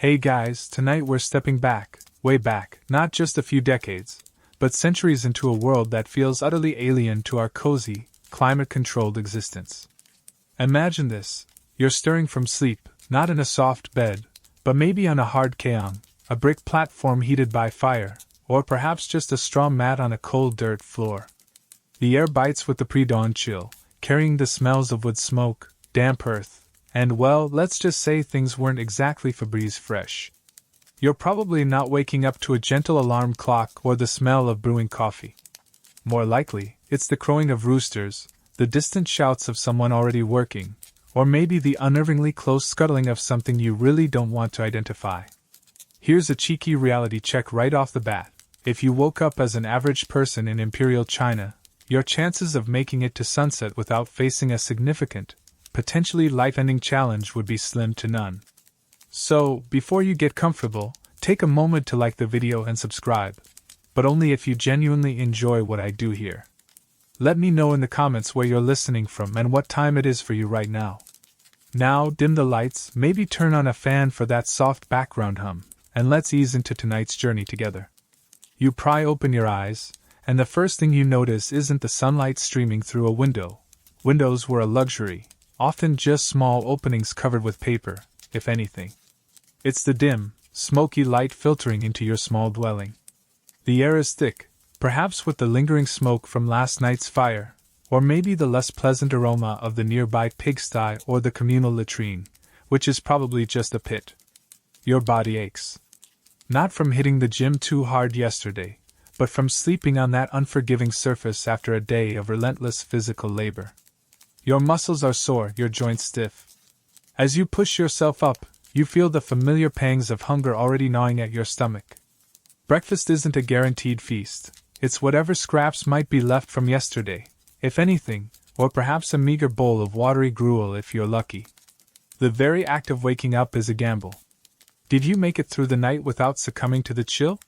Hey guys, tonight we're stepping back, way back, not just a few decades, but centuries into a world that feels utterly alien to our cozy, climate-controlled existence. Imagine this: you're stirring from sleep, not in a soft bed, but maybe on a hard kayong, a brick platform heated by fire, or perhaps just a straw mat on a cold dirt floor. The air bites with the pre-dawn chill, carrying the smells of wood smoke, damp earth, and well, let's just say things weren't exactly Febreze fresh. You're probably not waking up to a gentle alarm clock or the smell of brewing coffee. More likely, it's the crowing of roosters, the distant shouts of someone already working, or maybe the unnervingly close scuttling of something you really don't want to identify. Here's a cheeky reality check right off the bat. If you woke up as an average person in Imperial China, your chances of making it to sunset without facing a significant, potentially life-ending challenge would be slim to none. So, before you get comfortable, take a moment to like the video and subscribe, but only if you genuinely enjoy what I do here. Let me know in the comments where you're listening from and what time it is for you right now. Now, dim the lights, maybe turn on a fan for that soft background hum, and let's ease into tonight's journey together. You pry open your eyes, and the first thing you notice isn't the sunlight streaming through a window. Windows were a luxury, often just small openings covered with paper, if anything. It's the dim, smoky light filtering into your small dwelling. The air is thick, perhaps with the lingering smoke from last night's fire, or maybe the less pleasant aroma of the nearby pigsty or the communal latrine, which is probably just a pit. Your body aches. Not from hitting the gym too hard yesterday, but from sleeping on that unforgiving surface after a day of relentless physical labor. Your muscles are sore, your joints stiff. As you push yourself up, you feel the familiar pangs of hunger already gnawing at your stomach. Breakfast isn't a guaranteed feast, it's whatever scraps might be left from yesterday, if anything, or perhaps a meager bowl of watery gruel if you're lucky. The very act of waking up is a gamble. Did you make it through the night without succumbing to the chill?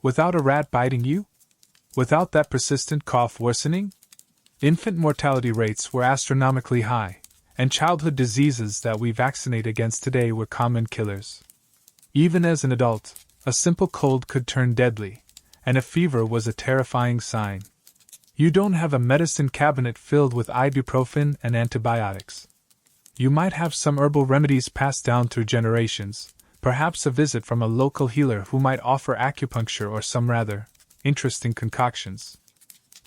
Without a rat biting you? Without that persistent cough worsening? Infant mortality rates were astronomically high, and childhood diseases that we vaccinate against today were common killers. Even as an adult, a simple cold could turn deadly, and a fever was a terrifying sign. You don't have a medicine cabinet filled with ibuprofen and antibiotics. You might have some herbal remedies passed down through generations, perhaps a visit from a local healer who might offer acupuncture or some rather interesting concoctions.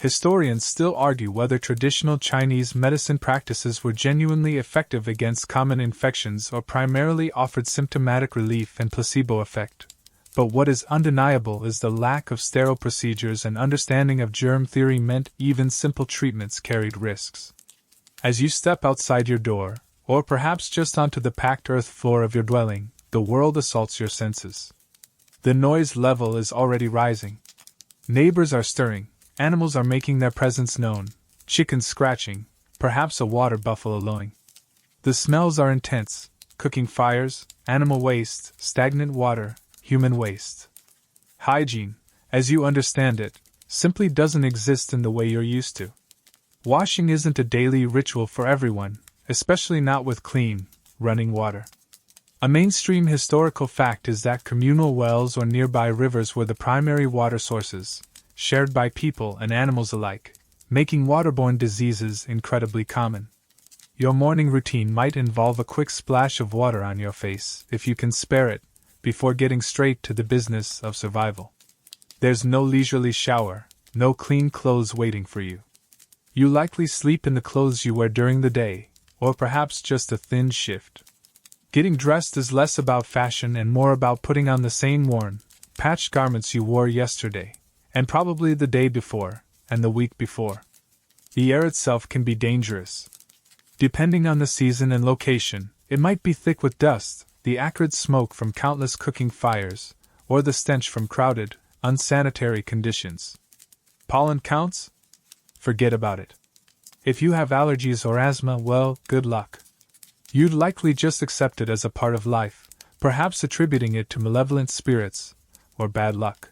Historians still argue whether traditional Chinese medicine practices were genuinely effective against common infections or primarily offered symptomatic relief and placebo effect. But what is undeniable is the lack of sterile procedures and understanding of germ theory meant even simple treatments carried risks. As you step outside your door, or perhaps just onto the packed earth floor of your dwelling, the world assaults your senses. The noise level is already rising. Neighbors are stirring. Animals are making their presence known, chickens scratching, perhaps a water buffalo lowing. The smells are intense: cooking fires, animal waste, stagnant water, human waste. Hygiene, as you understand it, simply doesn't exist in the way you're used to. Washing isn't a daily ritual for everyone, especially not with clean, running water. A mainstream historical fact is that communal wells or nearby rivers were the primary water sources, shared by people and animals alike, making waterborne diseases incredibly common. Your morning routine might involve a quick splash of water on your face, if you can spare it, before getting straight to the business of survival. There's no leisurely shower, no clean clothes waiting for you. You likely sleep in the clothes you wear during the day, or perhaps just a thin shift. Getting dressed is less about fashion and more about putting on the same worn, patched garments you wore yesterday, and probably the day before, and the week before. The air itself can be dangerous. Depending on the season and location, it might be thick with dust, the acrid smoke from countless cooking fires, or the stench from crowded, unsanitary conditions. Pollen counts? Forget about it. If you have allergies or asthma, well, good luck. You'd likely just accept it as a part of life, perhaps attributing it to malevolent spirits, or bad luck.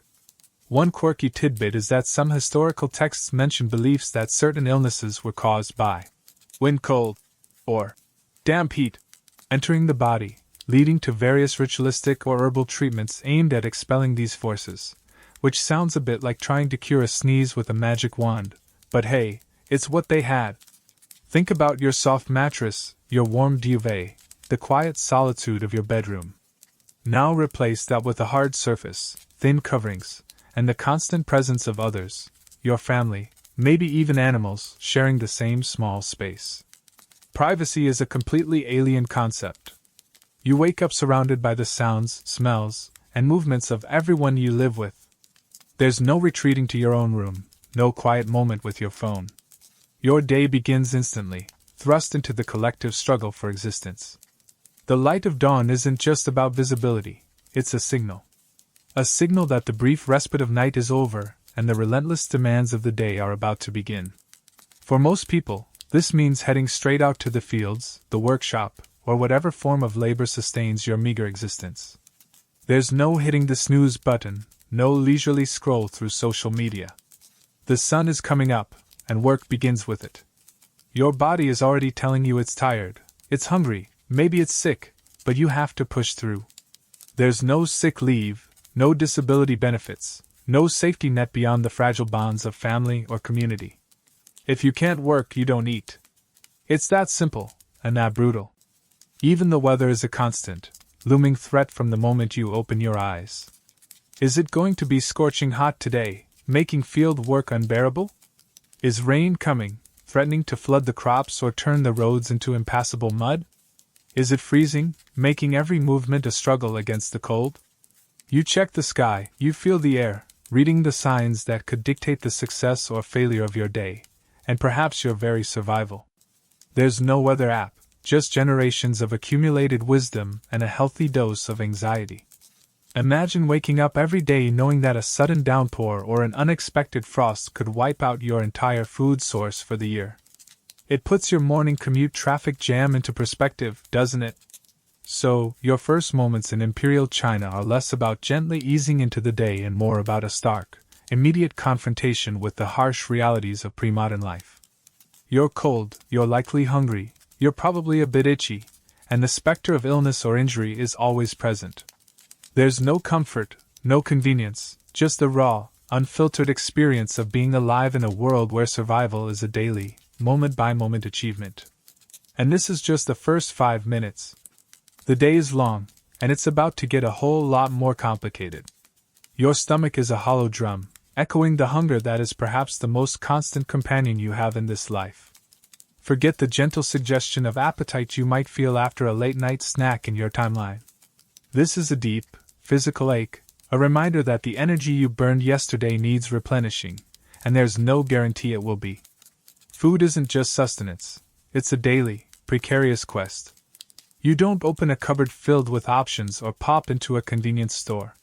One quirky tidbit is that some historical texts mention beliefs that certain illnesses were caused by wind cold or damp heat entering the body, leading to various ritualistic or herbal treatments aimed at expelling these forces, which sounds a bit like trying to cure a sneeze with a magic wand, but hey, it's what they had. Think about your soft mattress, your warm duvet, the quiet solitude of your bedroom. Now replace that with a hard surface, thin coverings, and the constant presence of others, your family, maybe even animals, sharing the same small space. Privacy is a completely alien concept. You wake up surrounded by the sounds, smells, and movements of everyone you live with. There's no retreating to your own room, no quiet moment with your phone. Your day begins instantly, thrust into the collective struggle for existence. The light of dawn isn't just about visibility, it's a signal. A signal that the brief respite of night is over and the relentless demands of the day are about to begin. For most people, this means heading straight out to the fields, the workshop, or whatever form of labor sustains your meager existence. There's no hitting the snooze button, no leisurely scroll through social media. The sun is coming up, and work begins with it. Your body is already telling you it's tired, it's hungry, maybe it's sick, but you have to push through. There's no sick leave, no disability benefits, no safety net beyond the fragile bonds of family or community. If you can't work, you don't eat. It's that simple, and that brutal. Even the weather is a constant, looming threat from the moment you open your eyes. Is it going to be scorching hot today, making field work unbearable? Is rain coming, threatening to flood the crops or turn the roads into impassable mud? Is it freezing, making every movement a struggle against the cold? You check the sky, you feel the air, reading the signs that could dictate the success or failure of your day, and perhaps your very survival. There's no weather app, just generations of accumulated wisdom and a healthy dose of anxiety. Imagine waking up every day knowing that a sudden downpour or an unexpected frost could wipe out your entire food source for the year. It puts your morning commute traffic jam into perspective, doesn't it? So, your first moments in Imperial China are less about gently easing into the day and more about a stark, immediate confrontation with the harsh realities of pre-modern life. You're cold, you're likely hungry, you're probably a bit itchy, and the specter of illness or injury is always present. There's no comfort, no convenience, just the raw, unfiltered experience of being alive in a world where survival is a daily, moment-by-moment achievement. And this is just the first 5 minutes. The day is long, and it's about to get a whole lot more complicated. Your stomach is a hollow drum, echoing the hunger that is perhaps the most constant companion you have in this life. Forget the gentle suggestion of appetite you might feel after a late-night snack in your timeline. This is a deep, physical ache, a reminder that the energy you burned yesterday needs replenishing, and there's no guarantee it will be. Food isn't just sustenance, it's a daily, precarious quest. You don't open a cupboard filled with options or pop into a convenience store.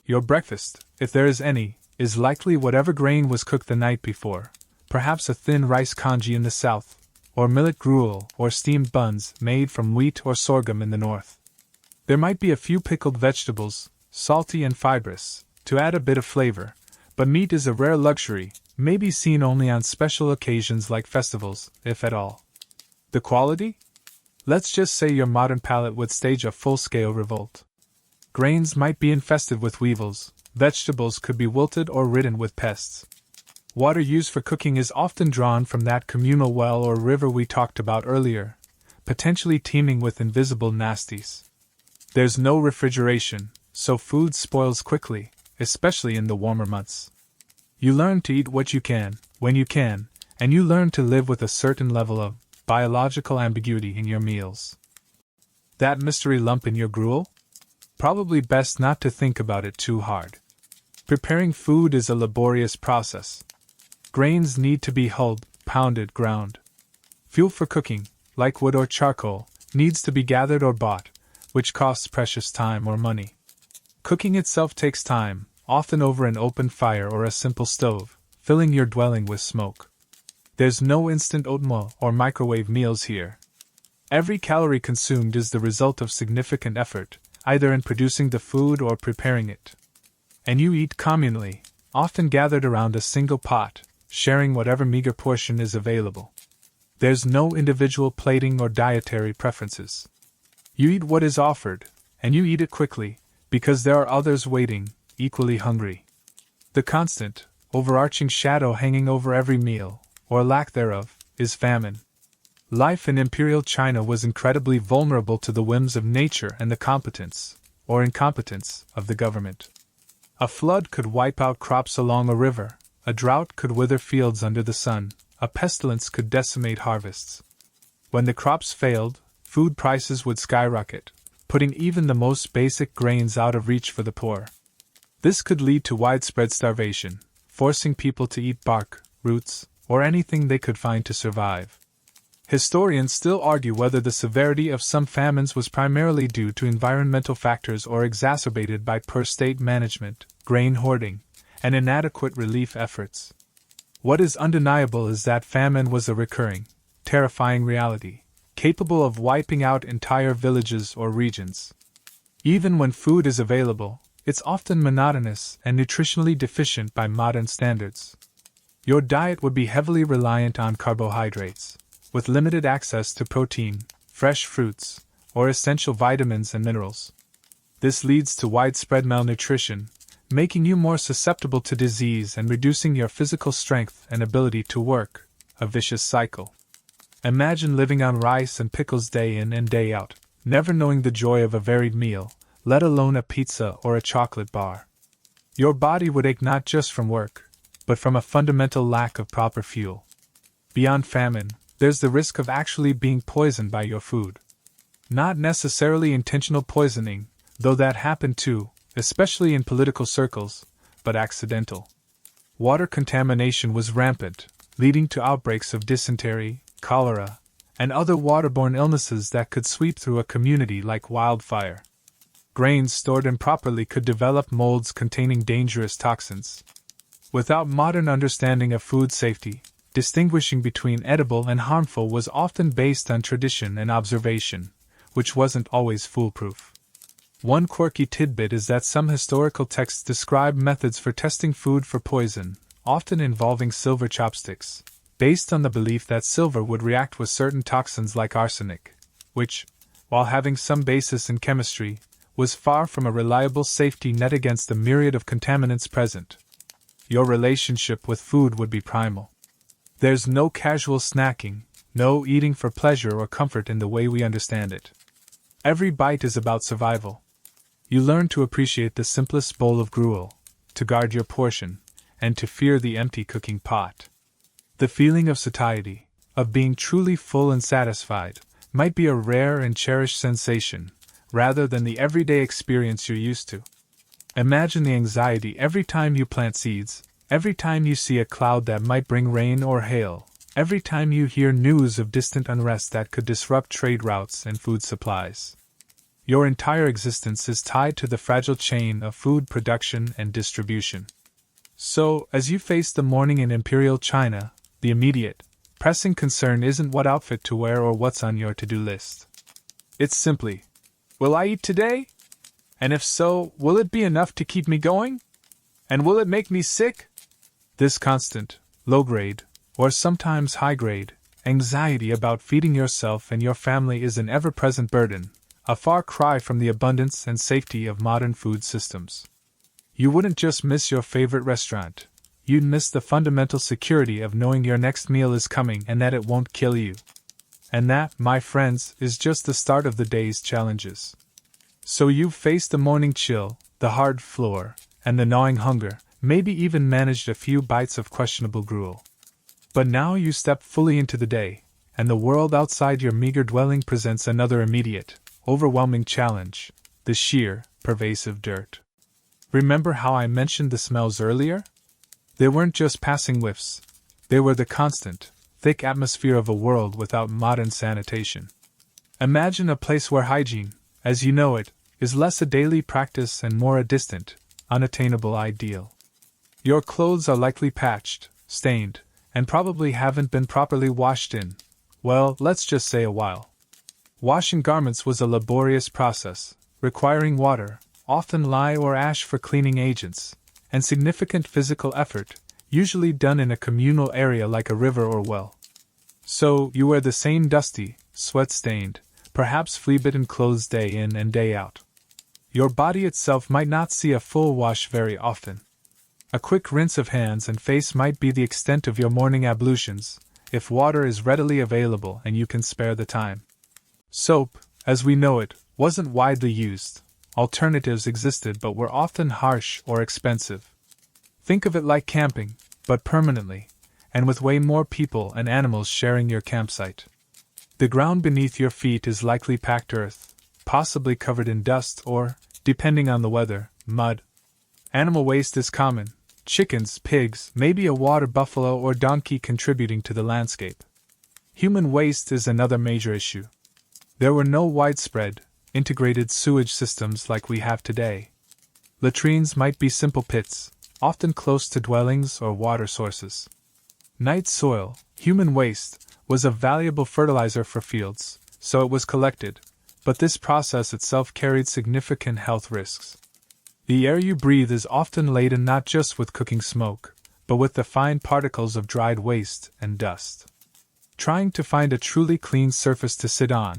Your breakfast, if there is any, is likely whatever grain was cooked the night before, perhaps a thin rice congee in the south, or millet gruel or steamed buns made from wheat or sorghum in the north. There might be a few pickled vegetables, salty and fibrous, to add a bit of flavor, but meat is a rare luxury, maybe seen only on special occasions like festivals, if at all. The quality? Let's just say your modern palate would stage a full-scale revolt. Grains might be infested with weevils, vegetables could be wilted or ridden with pests. Water used for cooking is often drawn from that communal well or river we talked about earlier, potentially teeming with invisible nasties. There's no refrigeration, so food spoils quickly, especially in the warmer months. You learn to eat what you can, when you can, and you learn to live with a certain level of biological ambiguity in your meals. That mystery lump in your gruel? Probably best not to think about it too hard. Preparing food is a laborious process. Grains need to be hulled, pounded, ground. Fuel for cooking, like wood or charcoal, needs to be gathered or bought, which costs precious time or money. Cooking itself takes time, often over an open fire or a simple stove, filling your dwelling with smoke. There's no instant oatmeal or microwave meals here. Every calorie consumed is the result of significant effort, either in producing the food or preparing it. And you eat communally, often gathered around a single pot, sharing whatever meager portion is available. There's no individual plating or dietary preferences. You eat what is offered, and you eat it quickly, because there are others waiting, equally hungry. The constant, overarching shadow hanging over every meal, or lack thereof, is famine. Life in Imperial China was incredibly vulnerable to the whims of nature and the competence, or incompetence, of the government. A flood could wipe out crops along a river, a drought could wither fields under the sun, a pestilence could decimate harvests. When the crops failed, food prices would skyrocket, putting even the most basic grains out of reach for the poor. This could lead to widespread starvation, forcing people to eat bark, roots, or anything they could find to survive. Historians still argue whether the severity of some famines was primarily due to environmental factors or exacerbated by poor state management, grain hoarding, and inadequate relief efforts. What is undeniable is that famine was a recurring, terrifying reality, capable of wiping out entire villages or regions. Even when food is available, it's often monotonous and nutritionally deficient by modern standards. Your diet would be heavily reliant on carbohydrates, with limited access to protein, fresh fruits, or essential vitamins and minerals. This leads to widespread malnutrition, making you more susceptible to disease and reducing your physical strength and ability to work, a vicious cycle. Imagine living on rice and pickles day in and day out, never knowing the joy of a varied meal, let alone a pizza or a chocolate bar. Your body would ache not just from work, but from a fundamental lack of proper fuel. Beyond famine, there's the risk of actually being poisoned by your food. Not necessarily intentional poisoning, though that happened too, especially in political circles, but accidental. Water contamination was rampant, leading to outbreaks of dysentery, cholera, and other waterborne illnesses that could sweep through a community like wildfire. Grains stored improperly could develop molds containing dangerous toxins. Without modern understanding of food safety, distinguishing between edible and harmful was often based on tradition and observation, which wasn't always foolproof. One quirky tidbit is that some historical texts describe methods for testing food for poison, often involving silver chopsticks, based on the belief that silver would react with certain toxins like arsenic, which, while having some basis in chemistry, was far from a reliable safety net against the myriad of contaminants present. Your relationship with food would be primal. There's no casual snacking, no eating for pleasure or comfort in the way we understand it. Every bite is about survival. You learn to appreciate the simplest bowl of gruel, to guard your portion, and to fear the empty cooking pot. The feeling of satiety, of being truly full and satisfied, might be a rare and cherished sensation, rather than the everyday experience you're used to. Imagine the anxiety every time you plant seeds, every time you see a cloud that might bring rain or hail, every time you hear news of distant unrest that could disrupt trade routes and food supplies. Your entire existence is tied to the fragile chain of food production and distribution. So, as you face the morning in Imperial China, the immediate, pressing concern isn't what outfit to wear or what's on your to-do list. It's simply, will I eat today? And if so, will it be enough to keep me going? And will it make me sick? This constant, low-grade, or sometimes high-grade, anxiety about feeding yourself and your family is an ever-present burden, a far cry from the abundance and safety of modern food systems. You wouldn't just miss your favorite restaurant, you'd miss the fundamental security of knowing your next meal is coming and that it won't kill you. And that, my friends, is just the start of the day's challenges. So you've faced the morning chill, the hard floor, and the gnawing hunger, maybe even managed a few bites of questionable gruel. But now you step fully into the day, and the world outside your meager dwelling presents another immediate, overwhelming challenge, the sheer, pervasive dirt. Remember how I mentioned the smells earlier? They weren't just passing whiffs, they were the constant, thick atmosphere of a world without modern sanitation. Imagine a place where hygiene, as you know it, is less a daily practice and more a distant, unattainable ideal. Your clothes are likely patched, stained, and probably haven't been properly washed in, well, let's just say a while. Washing garments was a laborious process, requiring water, often lye or ash for cleaning agents, and significant physical effort, usually done in a communal area like a river or well. So, you wear the same dusty, sweat-stained, perhaps flea-bitten clothes day in and day out. Your body itself might not see a full wash very often. A quick rinse of hands and face might be the extent of your morning ablutions, if water is readily available and you can spare the time. Soap, as we know it, wasn't widely used. Alternatives existed but were often harsh or expensive. Think of it like camping, but permanently, and with way more people and animals sharing your campsite. The ground beneath your feet is likely packed earth, possibly covered in dust or, depending on the weather, mud. Animal waste is common. Chickens, pigs, maybe a water buffalo or donkey contributing to the landscape. Human waste is another major issue. There were no widespread, integrated sewage systems like we have today. Latrines might be simple pits, often close to dwellings or water sources. Night soil, human waste, was a valuable fertilizer for fields, so it was collected, but this process itself carried significant health risks. The air you breathe is often laden not just with cooking smoke, but with the fine particles of dried waste and dust. Trying to find a truly clean surface to sit on,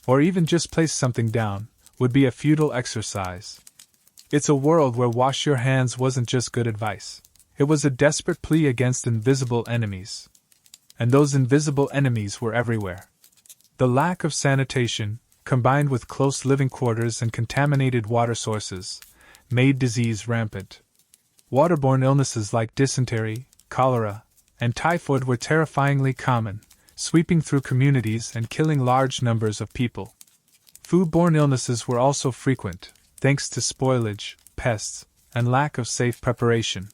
or even just place something down, would be a futile exercise. It's a world where wash your hands wasn't just good advice. It was a desperate plea against invisible enemies. And those invisible enemies were everywhere. The lack of sanitation, combined with close living quarters and contaminated water sources, made disease rampant. Waterborne illnesses like dysentery, cholera, and typhoid were terrifyingly common, sweeping through communities and killing large numbers of people. Foodborne illnesses were also frequent, thanks to spoilage, pests, and lack of safe preparation.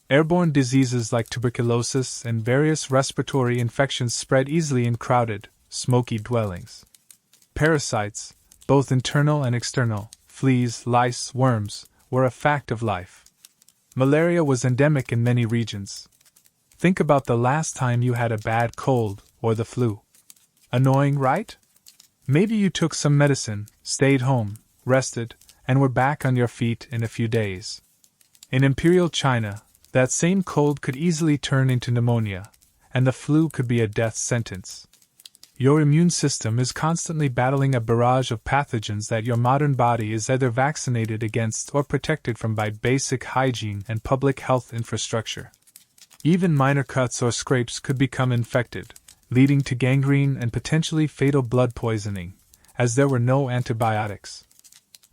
Airborne diseases like tuberculosis and various respiratory infections spread easily in crowded, smoky dwellings. Parasites, both internal and external, fleas, lice, worms, were a fact of life. Malaria was endemic in many regions. Think about the last time you had a bad cold or the flu. Annoying, right? Maybe you took some medicine, stayed home, rested, and were back on your feet in a few days. In Imperial China, that same cold could easily turn into pneumonia, and the flu could be a death sentence. Your immune system is constantly battling a barrage of pathogens that your modern body is either vaccinated against or protected from by basic hygiene and public health infrastructure. Even minor cuts or scrapes could become infected, leading to gangrene and potentially fatal blood poisoning, as there were no antibiotics.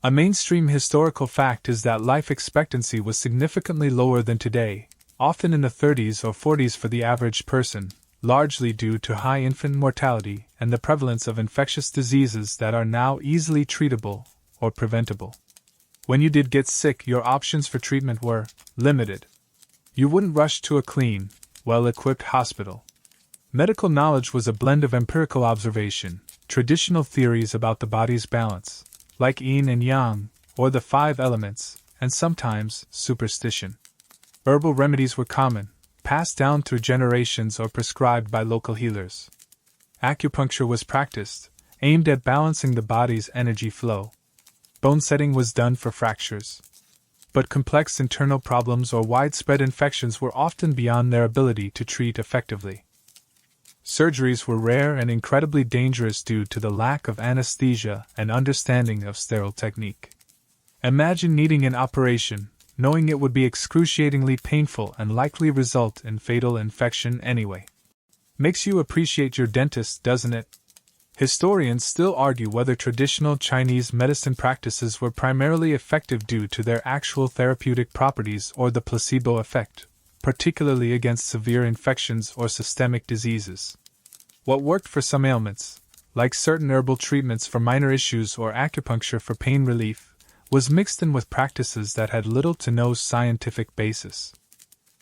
A mainstream historical fact is that life expectancy was significantly lower than today, often in the 30s or 40s for the average person, largely due to high infant mortality and the prevalence of infectious diseases that are now easily treatable or preventable. When you did get sick, your options for treatment were limited. You wouldn't rush to a clean, well-equipped hospital. Medical knowledge was a blend of empirical observation, traditional theories about the body's balance, like yin and yang, or the 5 elements, and sometimes superstition. Herbal remedies were common, passed down through generations or prescribed by local healers. Acupuncture was practiced, aimed at balancing the body's energy flow. Bone setting was done for fractures. But complex internal problems or widespread infections were often beyond their ability to treat effectively. Surgeries were rare and incredibly dangerous due to the lack of anesthesia and understanding of sterile technique. Imagine needing an operation, knowing it would be excruciatingly painful and likely result in fatal infection anyway. Makes you appreciate your dentist, doesn't it? Historians still argue whether traditional Chinese medicine practices were primarily effective due to their actual therapeutic properties or the placebo effect, particularly against severe infections or systemic diseases. What worked for some ailments, like certain herbal treatments for minor issues or acupuncture for pain relief, was mixed in with practices that had little to no scientific basis.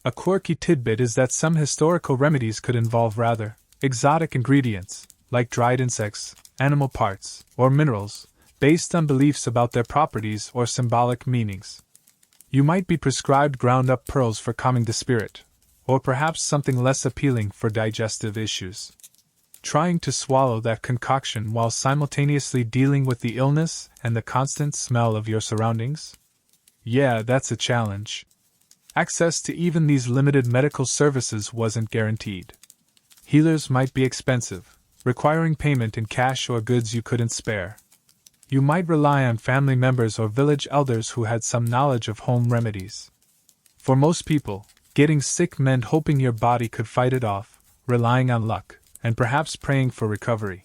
A quirky tidbit is that some historical remedies could involve rather exotic ingredients, like dried insects, animal parts, or minerals, based on beliefs about their properties or symbolic meanings. You might be prescribed ground-up pearls for calming the spirit, or perhaps something less appealing for digestive issues. Trying to swallow that concoction while simultaneously dealing with the illness and the constant smell of your surroundings? Yeah, that's a challenge. Access to even these limited medical services wasn't guaranteed. Healers might be expensive, requiring payment in cash or goods you couldn't spare. You might rely on family members or village elders who had some knowledge of home remedies. For most people, getting sick meant hoping your body could fight it off, relying on luck, and perhaps praying for recovery.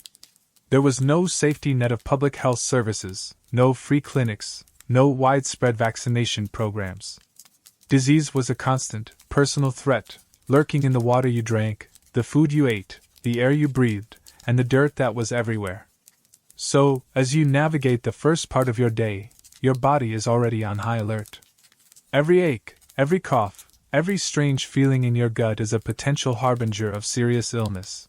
There was no safety net of public health services, no free clinics, no widespread vaccination programs. Disease was a constant, personal threat, lurking in the water you drank, the food you ate, the air you breathed, and the dirt that was everywhere. So, as you navigate the first part of your day, your body is already on high alert. Every ache, every cough, every strange feeling in your gut is a potential harbinger of serious illness.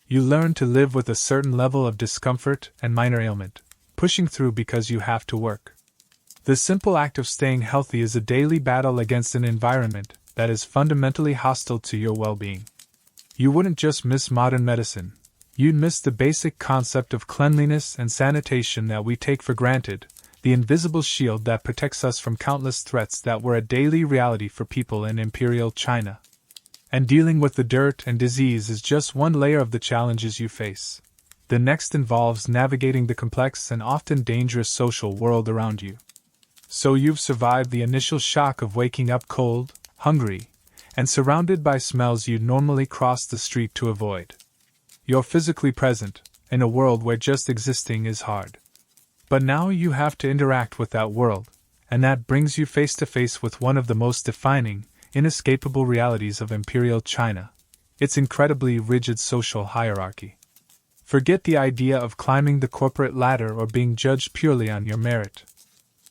You learn to live with a certain level of discomfort and minor ailment, pushing through because you have to work. The simple act of staying healthy is a daily battle against an environment that is fundamentally hostile to your well-being. You wouldn't just miss modern medicine, you'd miss the basic concept of cleanliness and sanitation that we take for granted, the invisible shield that protects us from countless threats that were a daily reality for people in Imperial China. And dealing with the dirt and disease is just one layer of the challenges you face. The next involves navigating the complex and often dangerous social world around you. So you've survived the initial shock of waking up cold, hungry, and surrounded by smells you'd normally cross the street to avoid. You're physically present, in a world where just existing is hard. But now you have to interact with that world, and that brings you face to face with one of the most defining, inescapable realities of Imperial China, its incredibly rigid social hierarchy. Forget the idea of climbing the corporate ladder or being judged purely on your merit.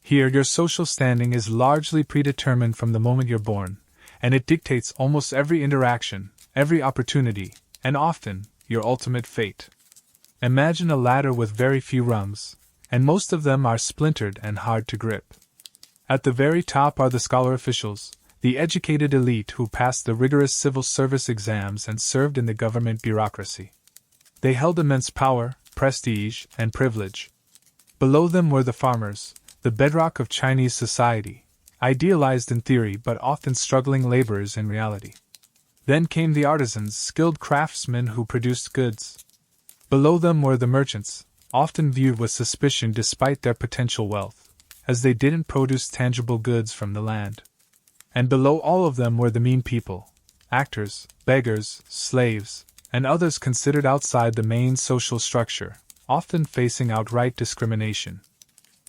Here, your social standing is largely predetermined from the moment you're born, and it dictates almost every interaction, every opportunity, and often, your ultimate fate. Imagine a ladder with very few rungs, and most of them are splintered and hard to grip. At the very top are the scholar officials, the educated elite who passed the rigorous civil service exams and served in the government bureaucracy. They held immense power, prestige, and privilege. Below them were the farmers, the bedrock of Chinese society, idealized in theory but often struggling laborers in reality. Then came the artisans, skilled craftsmen who produced goods. Below them were the merchants, often viewed with suspicion despite their potential wealth, as they didn't produce tangible goods from the land. And below all of them were the mean people, actors, beggars, slaves, and others considered outside the main social structure, often facing outright discrimination.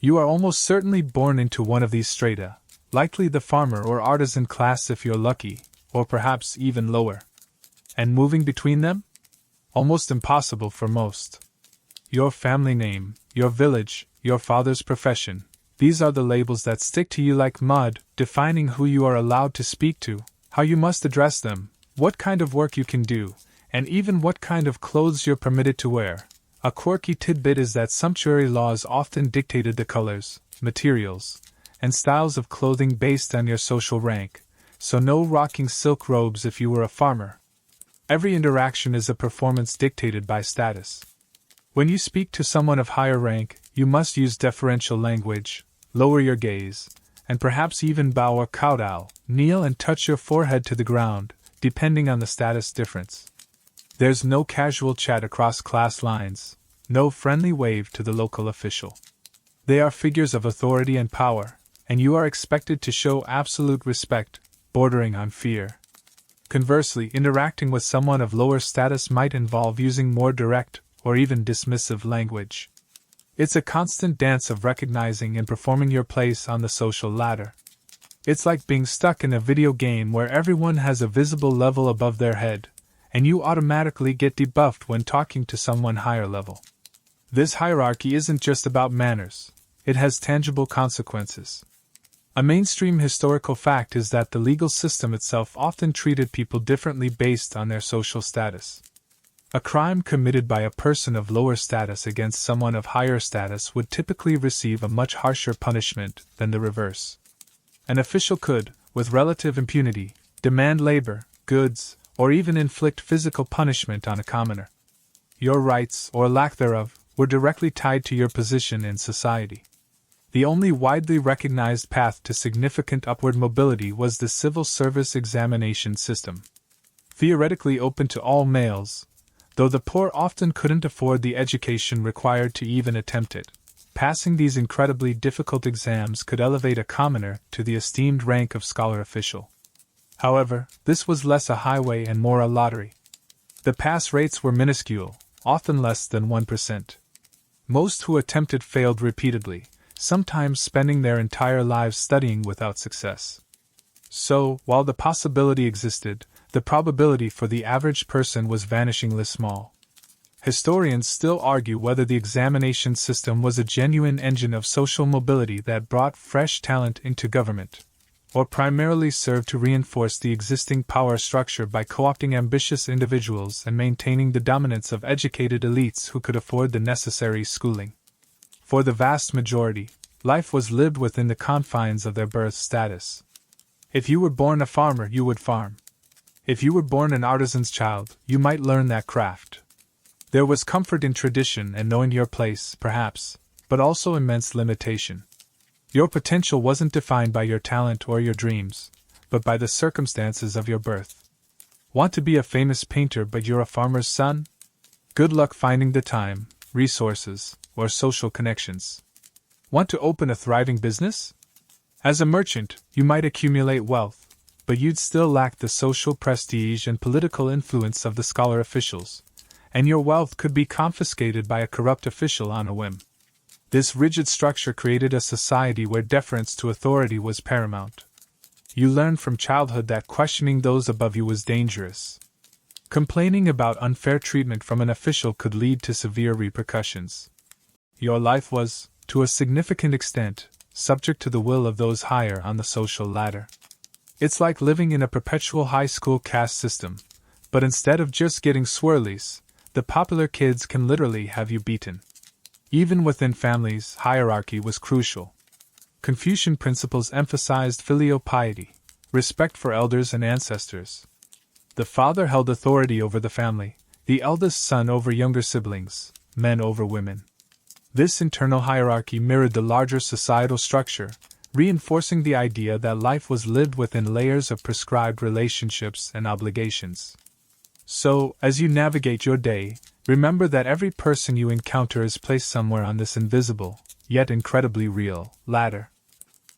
You are almost certainly born into one of these strata, likely the farmer or artisan class if you're lucky, or perhaps even lower. And moving between them? Almost impossible for most. Your family name, your village, your father's profession, these are the labels that stick to you like mud, defining who you are allowed to speak to, how you must address them, what kind of work you can do, and even what kind of clothes you're permitted to wear. A quirky tidbit is that sumptuary laws often dictated the colors, materials, and styles of clothing based on your social rank, so no rocking silk robes if you were a farmer. Every interaction is a performance dictated by status. When you speak to someone of higher rank, you must use deferential language, lower your gaze, and perhaps even bow or kowtow, kneel and touch your forehead to the ground, depending on the status difference. There's no casual chat across class lines, no friendly wave to the local official. They are figures of authority and power, and you are expected to show absolute respect, bordering on fear. Conversely, interacting with someone of lower status might involve using more direct, or even dismissive language. It's a constant dance of recognizing and performing your place on the social ladder. It's like being stuck in a video game where everyone has a visible level above their head, and you automatically get debuffed when talking to someone higher level. This hierarchy isn't just about manners, it has tangible consequences. A mainstream historical fact is that the legal system itself often treated people differently based on their social status. A crime committed by a person of lower status against someone of higher status would typically receive a much harsher punishment than the reverse. An official could, with relative impunity, demand labor, goods, or even inflict physical punishment on a commoner. Your rights, or lack thereof, were directly tied to your position in society. The only widely recognized path to significant upward mobility was the civil service examination system. Theoretically open to all males, though the poor often couldn't afford the education required to even attempt it. Passing these incredibly difficult exams could elevate a commoner to the esteemed rank of scholar official. However, this was less a highway and more a lottery. The pass rates were minuscule, often less than 1%. Most who attempted failed repeatedly, sometimes spending their entire lives studying without success. So, while the possibility existed, the probability for the average person was vanishingly small. Historians still argue whether the examination system was a genuine engine of social mobility that brought fresh talent into government, or primarily served to reinforce the existing power structure by co-opting ambitious individuals and maintaining the dominance of educated elites who could afford the necessary schooling. For the vast majority, life was lived within the confines of their birth status. If you were born a farmer, you would farm. If you were born an artisan's child, you might learn that craft. There was comfort in tradition and knowing your place, perhaps, but also immense limitation. Your potential wasn't defined by your talent or your dreams, but by the circumstances of your birth. Want to be a famous painter but you're a farmer's son? Good luck finding the time, resources, or social connections. Want to open a thriving business? As a merchant, you might accumulate wealth, but you'd still lack the social prestige and political influence of the scholar officials, and your wealth could be confiscated by a corrupt official on a whim. This rigid structure created a society where deference to authority was paramount. You learned from childhood that questioning those above you was dangerous. Complaining about unfair treatment from an official could lead to severe repercussions. Your life was, to a significant extent, subject to the will of those higher on the social ladder. It's like living in a perpetual high school caste system, but instead of just getting swirlies, the popular kids can literally have you beaten. Even within families, hierarchy was crucial. Confucian principles emphasized filial piety, respect for elders and ancestors. The father held authority over the family, the eldest son over younger siblings, men over women. This internal hierarchy mirrored the larger societal structure, reinforcing the idea that life was lived within layers of prescribed relationships and obligations. So, as you navigate your day, remember that every person you encounter is placed somewhere on this invisible, yet incredibly real, ladder.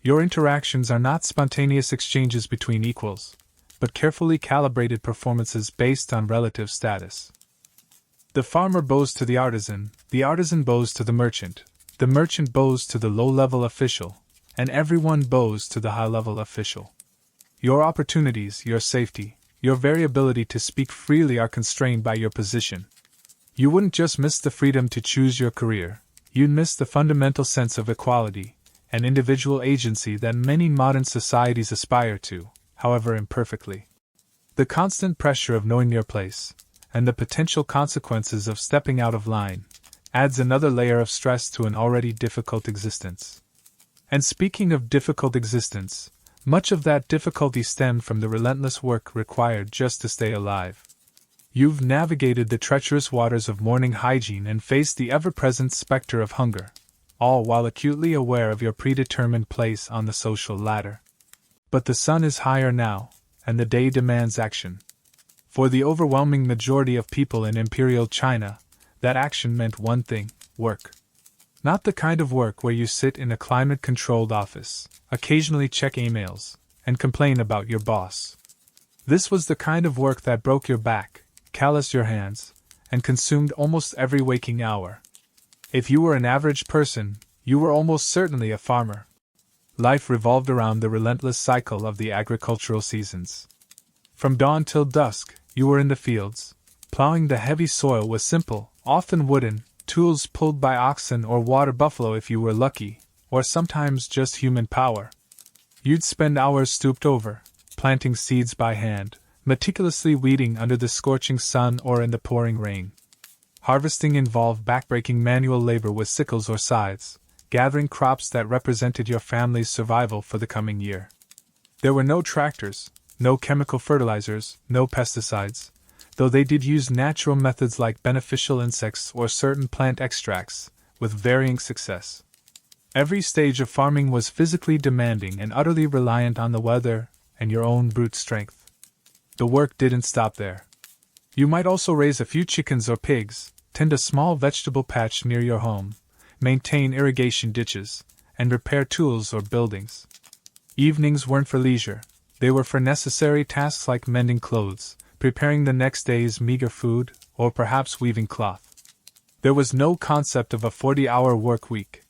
Your interactions are not spontaneous exchanges between equals, but carefully calibrated performances based on relative status. The farmer bows to the artisan bows to the merchant bows to the low-level official, and everyone bows to the high-level official. Your opportunities, your safety, your very ability to speak freely are constrained by your position. You wouldn't just miss the freedom to choose your career, you'd miss the fundamental sense of equality and individual agency that many modern societies aspire to, however imperfectly. The constant pressure of knowing your place, and the potential consequences of stepping out of line, adds another layer of stress to an already difficult existence. And speaking of difficult existence, much of that difficulty stemmed from the relentless work required just to stay alive. You've navigated the treacherous waters of morning hygiene and faced the ever-present specter of hunger, all while acutely aware of your predetermined place on the social ladder. But the sun is higher now, and the day demands action. For the overwhelming majority of people in Imperial China, that action meant one thing: work. Not the kind of work where you sit in a climate-controlled office, occasionally check emails, and complain about your boss. This was the kind of work that broke your back, calloused your hands, and consumed almost every waking hour. If you were an average person, you were almost certainly a farmer. Life revolved around the relentless cycle of the agricultural seasons. From dawn till dusk, you were in the fields, plowing the heavy soil with simple, often wooden, tools pulled by oxen or water buffalo if you were lucky, or sometimes just human power. You'd spend hours stooped over, planting seeds by hand, meticulously weeding under the scorching sun or in the pouring rain. Harvesting involved backbreaking manual labor with sickles or scythes, gathering crops that represented your family's survival for the coming year. There were no tractors, no chemical fertilizers, no pesticides, though they did use natural methods like beneficial insects or certain plant extracts, with varying success. Every stage of farming was physically demanding and utterly reliant on the weather and your own brute strength. The work didn't stop there. You might also raise a few chickens or pigs, tend a small vegetable patch near your home, maintain irrigation ditches, and repair tools or buildings. Evenings weren't for leisure, they were for necessary tasks like mending clothes, preparing the next day's meager food, or perhaps weaving cloth. There was no concept of a 40-hour work week.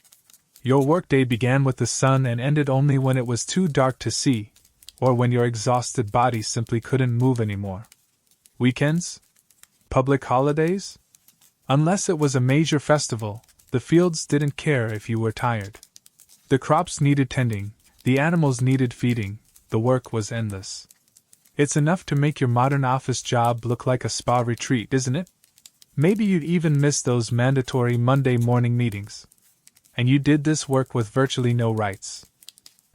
Your workday began with the sun and ended only when it was too dark to see, or when your exhausted body simply couldn't move anymore. Weekends? Public holidays? Unless it was a major festival, the fields didn't care if you were tired. The crops needed tending, the animals needed feeding, the work was endless. It's enough to make your modern office job look like a spa retreat, isn't it? Maybe you'd even miss those mandatory Monday morning meetings. And you did this work with virtually no rights.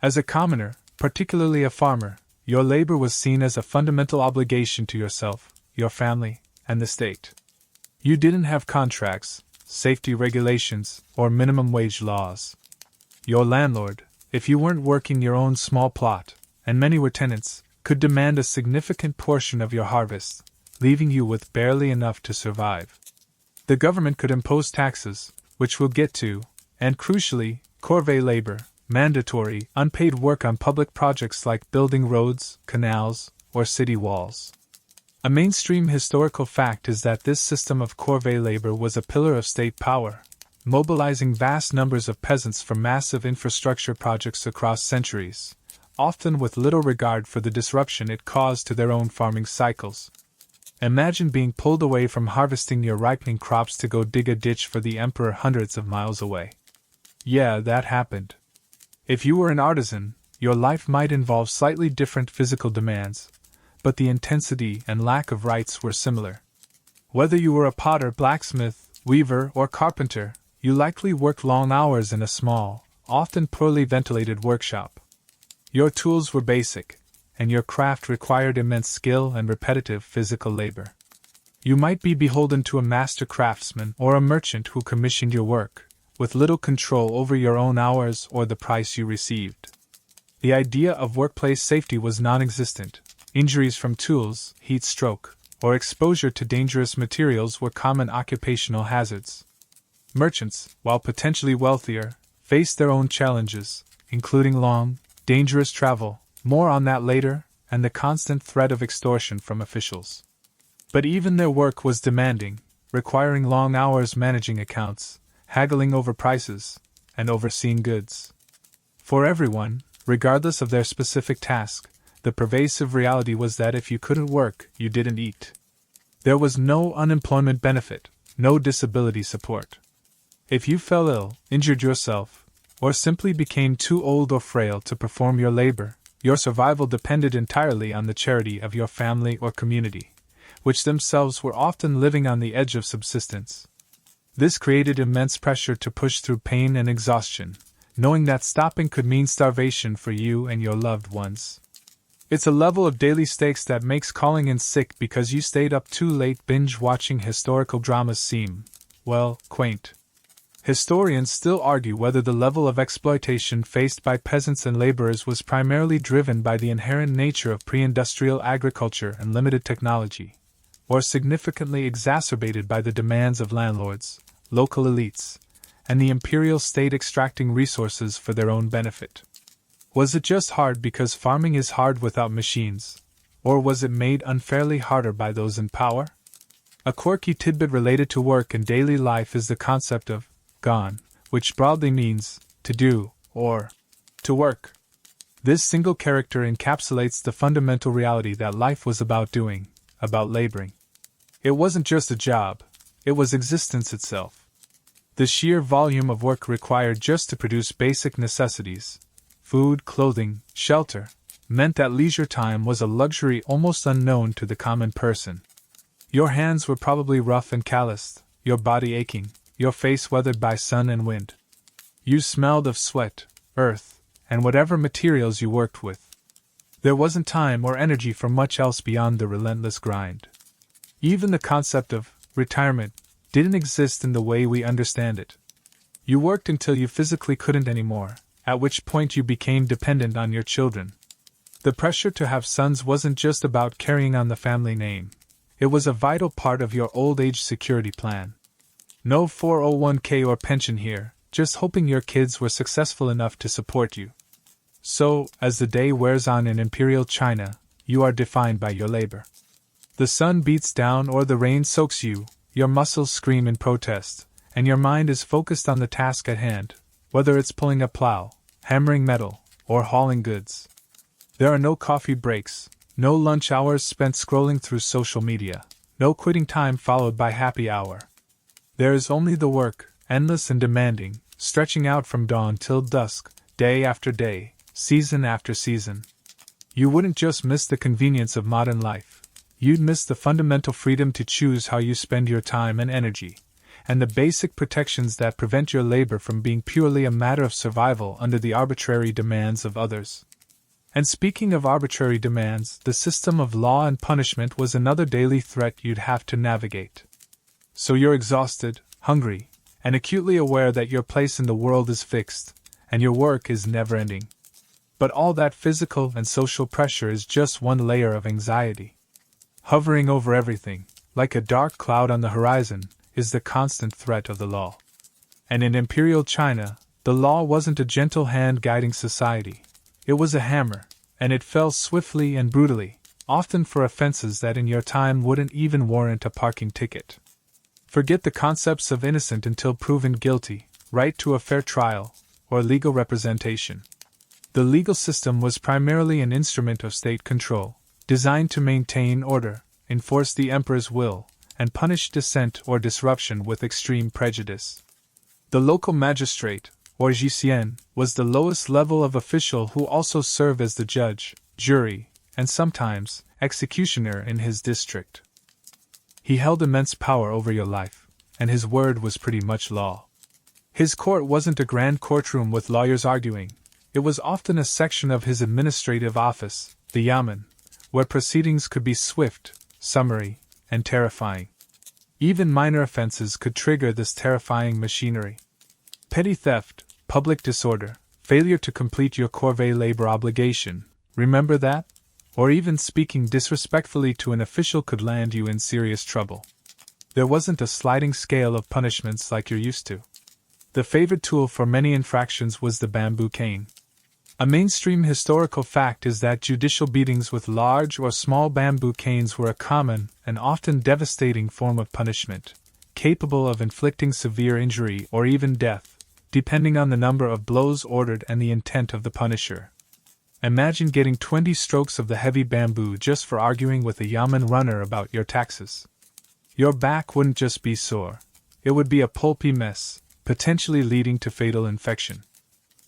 As a commoner, particularly a farmer, your labor was seen as a fundamental obligation to yourself, your family, and the state. You didn't have contracts, safety regulations, or minimum wage laws. Your landlord, if you weren't working your own small plot, and many were tenants, could demand a significant portion of your harvest, leaving you with barely enough to survive. The government could impose taxes, which we'll get to, and crucially, corvée labor, mandatory, unpaid work on public projects like building roads, canals, or city walls. A mainstream historical fact is that this system of corvée labor was a pillar of state power, mobilizing vast numbers of peasants for massive infrastructure projects across centuries, often with little regard for the disruption it caused to their own farming cycles. Imagine being pulled away from harvesting your ripening crops to go dig a ditch for the emperor hundreds of miles away. Yeah, that happened. If you were an artisan, your life might involve slightly different physical demands, but the intensity and lack of rights were similar. Whether you were a potter, blacksmith, weaver, or carpenter, you likely worked long hours in a small, often poorly ventilated workshop. Your tools were basic, and your craft required immense skill and repetitive physical labor. You might be beholden to a master craftsman or a merchant who commissioned your work, with little control over your own hours or the price you received. The idea of workplace safety was non-existent. Injuries from tools, heat stroke, or exposure to dangerous materials were common occupational hazards. Merchants, while potentially wealthier, faced their own challenges, including long, dangerous travel, more on that later, and the constant threat of extortion from officials. But even their work was demanding, requiring long hours managing accounts, haggling over prices, and overseeing goods. For everyone, regardless of their specific task, the pervasive reality was that if you couldn't work, you didn't eat. There was no unemployment benefit, no disability support. If you fell ill, injured yourself, or simply became too old or frail to perform your labor, your survival depended entirely on the charity of your family or community, which themselves were often living on the edge of subsistence. This created immense pressure to push through pain and exhaustion, knowing that stopping could mean starvation for you and your loved ones. It's a level of daily stakes that makes calling in sick because you stayed up too late binge-watching historical dramas seem, well, quaint. Historians still argue whether the level of exploitation faced by peasants and laborers was primarily driven by the inherent nature of pre-industrial agriculture and limited technology, or significantly exacerbated by the demands of landlords, local elites, and the imperial state extracting resources for their own benefit. Was it just hard because farming is hard without machines, or was it made unfairly harder by those in power? A quirky tidbit related to work and daily life is the concept of gone, which broadly means to do, or to work. This single character encapsulates the fundamental reality that life was about doing, about laboring. It wasn't just a job, it was existence itself. The sheer volume of work required just to produce basic necessities, food, clothing, shelter, meant that leisure time was a luxury almost unknown to the common person. Your hands were probably rough and calloused, your body aching, your face weathered by sun and wind. You smelled of sweat, earth, and whatever materials you worked with. There wasn't time or energy for much else beyond the relentless grind. Even the concept of retirement didn't exist in the way we understand it. You worked until you physically couldn't anymore, at which point you became dependent on your children. The pressure to have sons wasn't just about carrying on the family name. It was a vital part of your old age security plan. No 401k or pension here, just hoping your kids were successful enough to support you. So, as the day wears on in Imperial China, you are defined by your labor. The sun beats down or the rain soaks you, your muscles scream in protest, and your mind is focused on the task at hand, whether it's pulling a plow, hammering metal, or hauling goods. There are no coffee breaks, no lunch hours spent scrolling through social media, no quitting time followed by happy hour. There is only the work, endless and demanding, stretching out from dawn till dusk, day after day, season after season. You wouldn't just miss the convenience of modern life, you'd miss the fundamental freedom to choose how you spend your time and energy, and the basic protections that prevent your labor from being purely a matter of survival under the arbitrary demands of others. And speaking of arbitrary demands, the system of law and punishment was another daily threat you'd have to navigate. So you're exhausted, hungry, and acutely aware that your place in the world is fixed, and your work is never-ending. But all that physical and social pressure is just one layer of anxiety. Hovering over everything, like a dark cloud on the horizon, is the constant threat of the law. And in Imperial China, the law wasn't a gentle hand guiding society. It was a hammer, and it fell swiftly and brutally, often for offenses that in your time wouldn't even warrant a parking ticket. Forget the concepts of innocent until proven guilty, right to a fair trial, or legal representation. The legal system was primarily an instrument of state control, designed to maintain order, enforce the emperor's will, and punish dissent or disruption with extreme prejudice. The local magistrate, or Jician, was the lowest level of official who also served as the judge, jury, and sometimes executioner in his district. He held immense power over your life, and his word was pretty much law. His court wasn't a grand courtroom with lawyers arguing. It was often a section of his administrative office, the yamen, where proceedings could be swift, summary, and terrifying. Even minor offenses could trigger this terrifying machinery. Petty theft, public disorder, failure to complete your corvée labor obligation, remember that? Or even speaking disrespectfully to an official could land you in serious trouble. There wasn't a sliding scale of punishments like you're used to. The favored tool for many infractions was the bamboo cane. A mainstream historical fact is that judicial beatings with large or small bamboo canes were a common and often devastating form of punishment, capable of inflicting severe injury or even death, depending on the number of blows ordered and the intent of the punisher. Imagine getting 20 strokes of the heavy bamboo just for arguing with a yamen runner about your taxes. Your back wouldn't just be sore, it would be a pulpy mess, potentially leading to fatal infection.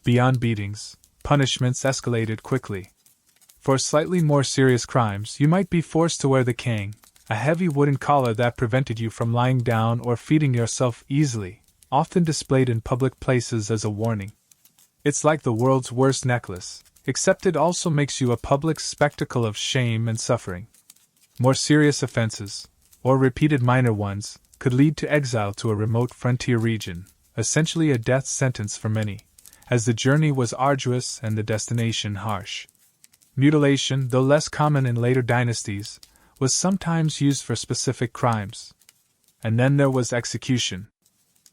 Beyond beatings, punishments escalated quickly. For slightly more serious crimes, you might be forced to wear the cane, a heavy wooden collar that prevented you from lying down or feeding yourself easily, often displayed in public places as a warning. It's like the world's worst necklace, except it also makes you a public spectacle of shame and suffering. More serious offenses, or repeated minor ones, could lead to exile to a remote frontier region, essentially a death sentence for many, as the journey was arduous and the destination harsh. Mutilation, though less common in later dynasties, was sometimes used for specific crimes. And then there was execution.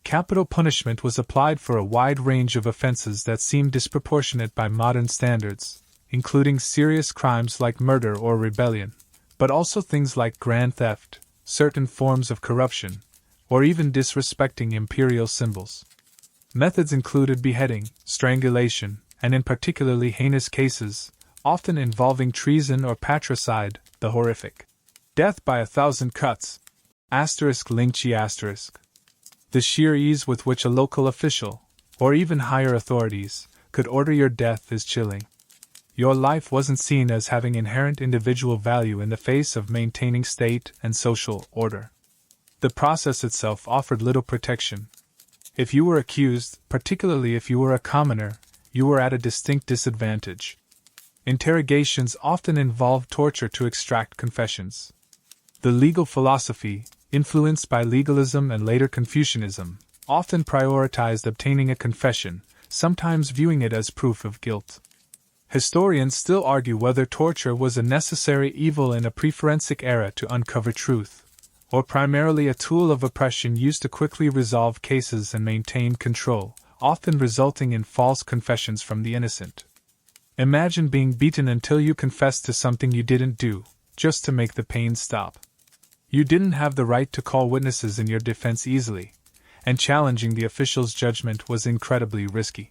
Capital punishment was applied for a wide range of offenses that seemed disproportionate by modern standards, including serious crimes like murder or rebellion, but also things like grand theft, certain forms of corruption, or even disrespecting imperial symbols. Methods included beheading, strangulation, and in particularly heinous cases, often involving treason or patricide, the horrific death by 1,000 cuts. *Lingqi*. The sheer ease with which a local official, or even higher authorities, could order your death is chilling. Your life wasn't seen as having inherent individual value in the face of maintaining state and social order. The process itself offered little protection. If you were accused, particularly if you were a commoner, you were at a distinct disadvantage. Interrogations often involved torture to extract confessions. The legal philosophy, influenced by legalism and later Confucianism, often prioritized obtaining a confession, sometimes viewing it as proof of guilt. Historians still argue whether torture was a necessary evil in a pre-forensic era to uncover truth, or primarily a tool of oppression used to quickly resolve cases and maintain control, often resulting in false confessions from the innocent. Imagine being beaten until you confessed to something you didn't do, just to make the pain stop. You didn't have the right to call witnesses in your defense easily, and challenging the official's judgment was incredibly risky.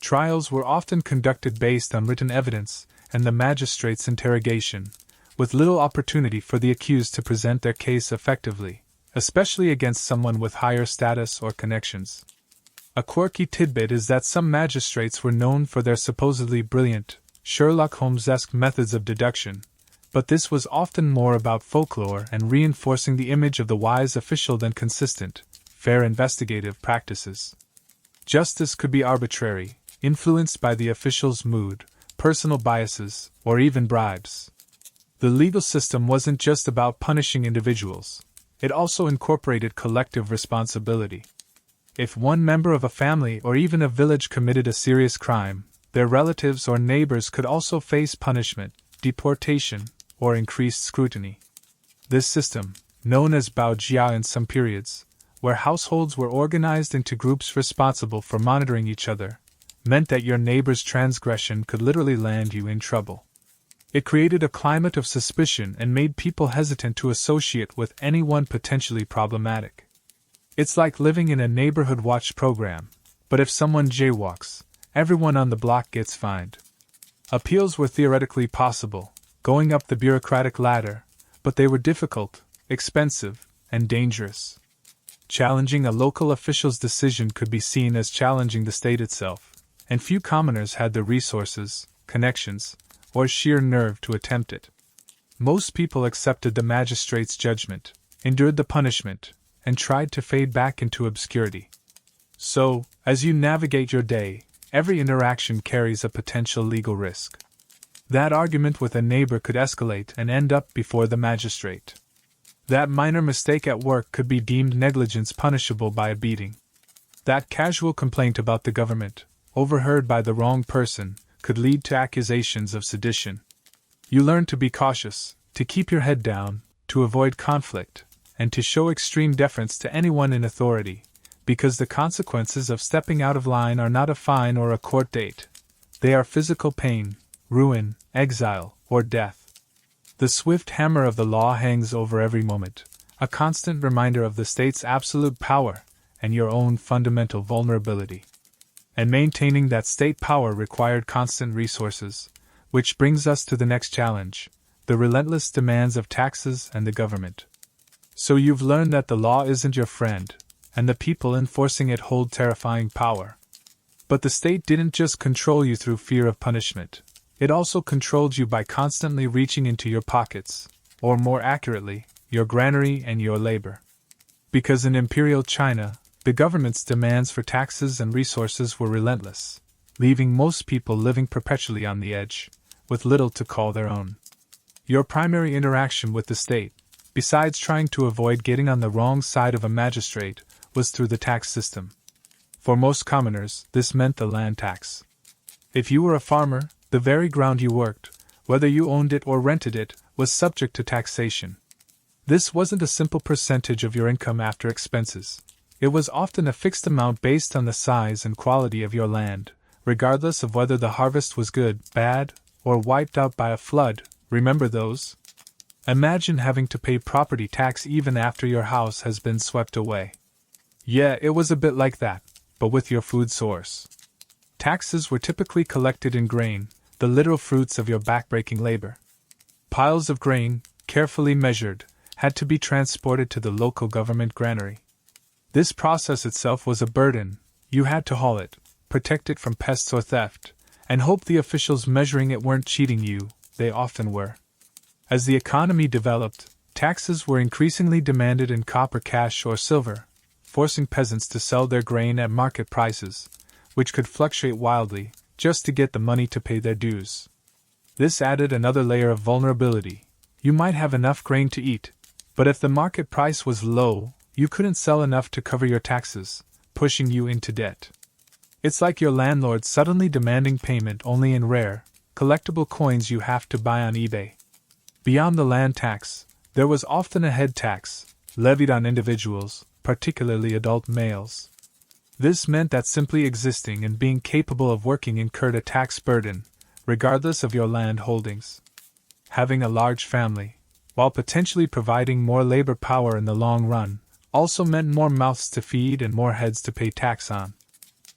Trials were often conducted based on written evidence and the magistrate's interrogation, with little opportunity for the accused to present their case effectively, especially against someone with higher status or connections. A quirky tidbit is that some magistrates were known for their supposedly brilliant, Sherlock Holmes-esque methods of deduction, but this was often more about folklore and reinforcing the image of the wise official than consistent, fair investigative practices. Justice could be arbitrary, influenced by the official's mood, personal biases, or even bribes. The legal system wasn't just about punishing individuals, it also incorporated collective responsibility. If one member of a family or even a village committed a serious crime, their relatives or neighbors could also face punishment, deportation, or increased scrutiny. This system, known as baojia in some periods, where households were organized into groups responsible for monitoring each other, meant that your neighbor's transgression could literally land you in trouble. It created a climate of suspicion and made people hesitant to associate with anyone potentially problematic. It's like living in a neighborhood watch program, but if someone jaywalks, everyone on the block gets fined. Appeals were theoretically possible, going up the bureaucratic ladder, but they were difficult, expensive, and dangerous. Challenging a local official's decision could be seen as challenging the state itself, and few commoners had the resources, connections, or sheer nerve to attempt it. Most people accepted the magistrate's judgment, endured the punishment, and tried to fade back into obscurity. So, as you navigate your day, every interaction carries a potential legal risk. That argument with a neighbor could escalate and end up before the magistrate. That minor mistake at work could be deemed negligence punishable by a beating. That casual complaint about the government, overheard by the wrong person, could lead to accusations of sedition. You learn to be cautious, to keep your head down, to avoid conflict, and to show extreme deference to anyone in authority, because the consequences of stepping out of line are not a fine or a court date. They are physical pain, ruin, exile, or death. The swift hammer of the law hangs over every moment, a constant reminder of the state's absolute power and your own fundamental vulnerability. And maintaining that state power required constant resources, which brings us to the next challenge, the relentless demands of taxes and the government. So you've learned that the law isn't your friend, and the people enforcing it hold terrifying power. But the state didn't just control you through fear of punishment, it also controlled you by constantly reaching into your pockets, or more accurately, your granary and your labor. Because in Imperial China, the government's demands for taxes and resources were relentless, leaving most people living perpetually on the edge, with little to call their own. Your primary interaction with the state, besides trying to avoid getting on the wrong side of a magistrate, was through the tax system. For most commoners, this meant the land tax. If you were a farmer, the very ground you worked, whether you owned it or rented it, was subject to taxation. This wasn't a simple percentage of your income after expenses. It was often a fixed amount based on the size and quality of your land, regardless of whether the harvest was good, bad, or wiped out by a flood. Remember those? Imagine having to pay property tax even after your house has been swept away. Yeah, it was a bit like that, but with your food source. Taxes were typically collected in grain, the literal fruits of your backbreaking labor. Piles of grain, carefully measured, had to be transported to the local government granary. This process itself was a burden. You had to haul it, protect it from pests or theft, and hope the officials measuring it weren't cheating you. They often were. As the economy developed, taxes were increasingly demanded in copper cash or silver, forcing peasants to sell their grain at market prices, which could fluctuate wildly, just to get the money to pay their dues. This added another layer of vulnerability. You might have enough grain to eat, but if the market price was low, you couldn't sell enough to cover your taxes, pushing you into debt. It's like your landlord suddenly demanding payment only in rare, collectible coins you have to buy on eBay. Beyond the land tax, there was often a head tax, levied on individuals, particularly adult males. This meant that simply existing and being capable of working incurred a tax burden, regardless of your land holdings. Having a large family, while potentially providing more labor power in the long run, also meant more mouths to feed and more heads to pay tax on.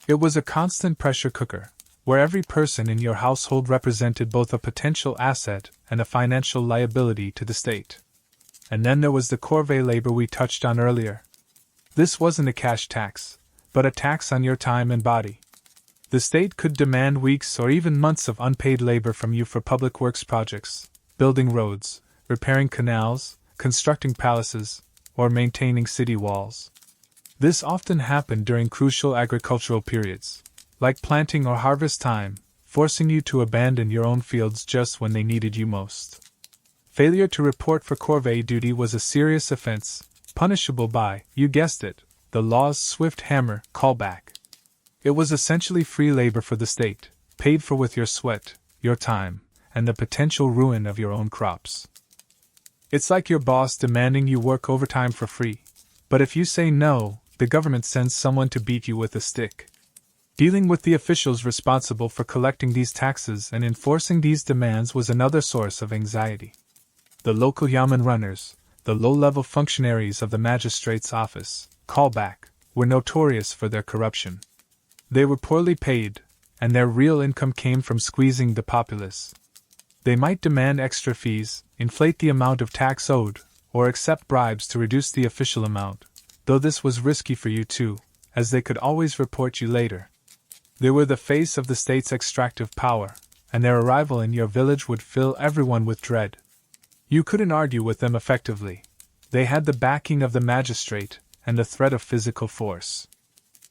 It was a constant pressure cooker, where every person in your household represented both a potential asset and a financial liability to the state. And then there was the corvée labor we touched on earlier. This wasn't a cash tax, but a tax on your time and body. The state could demand weeks or even months of unpaid labor from you for public works projects, building roads, repairing canals, constructing palaces, or maintaining city walls. This often happened during crucial agricultural periods, like planting or harvest time, forcing you to abandon your own fields just when they needed you most. Failure to report for corvée duty was a serious offense, punishable by, you guessed it, the law's swift hammer, callback. It was essentially free labor for the state, paid for with your sweat, your time, and the potential ruin of your own crops. It's like your boss demanding you work overtime for free, but if you say no, the government sends someone to beat you with a stick. Dealing with the officials responsible for collecting these taxes and enforcing these demands was another source of anxiety. The local yamen runners, the low-level functionaries of the magistrate's office, callback, were notorious for their corruption. They were poorly paid, and their real income came from squeezing the populace. They might demand extra fees, inflate the amount of tax owed, or accept bribes to reduce the official amount, though this was risky for you too, as they could always report you later. They were the face of the state's extractive power, and their arrival in your village would fill everyone with dread. You couldn't argue with them effectively. They had the backing of the magistrate and the threat of physical force.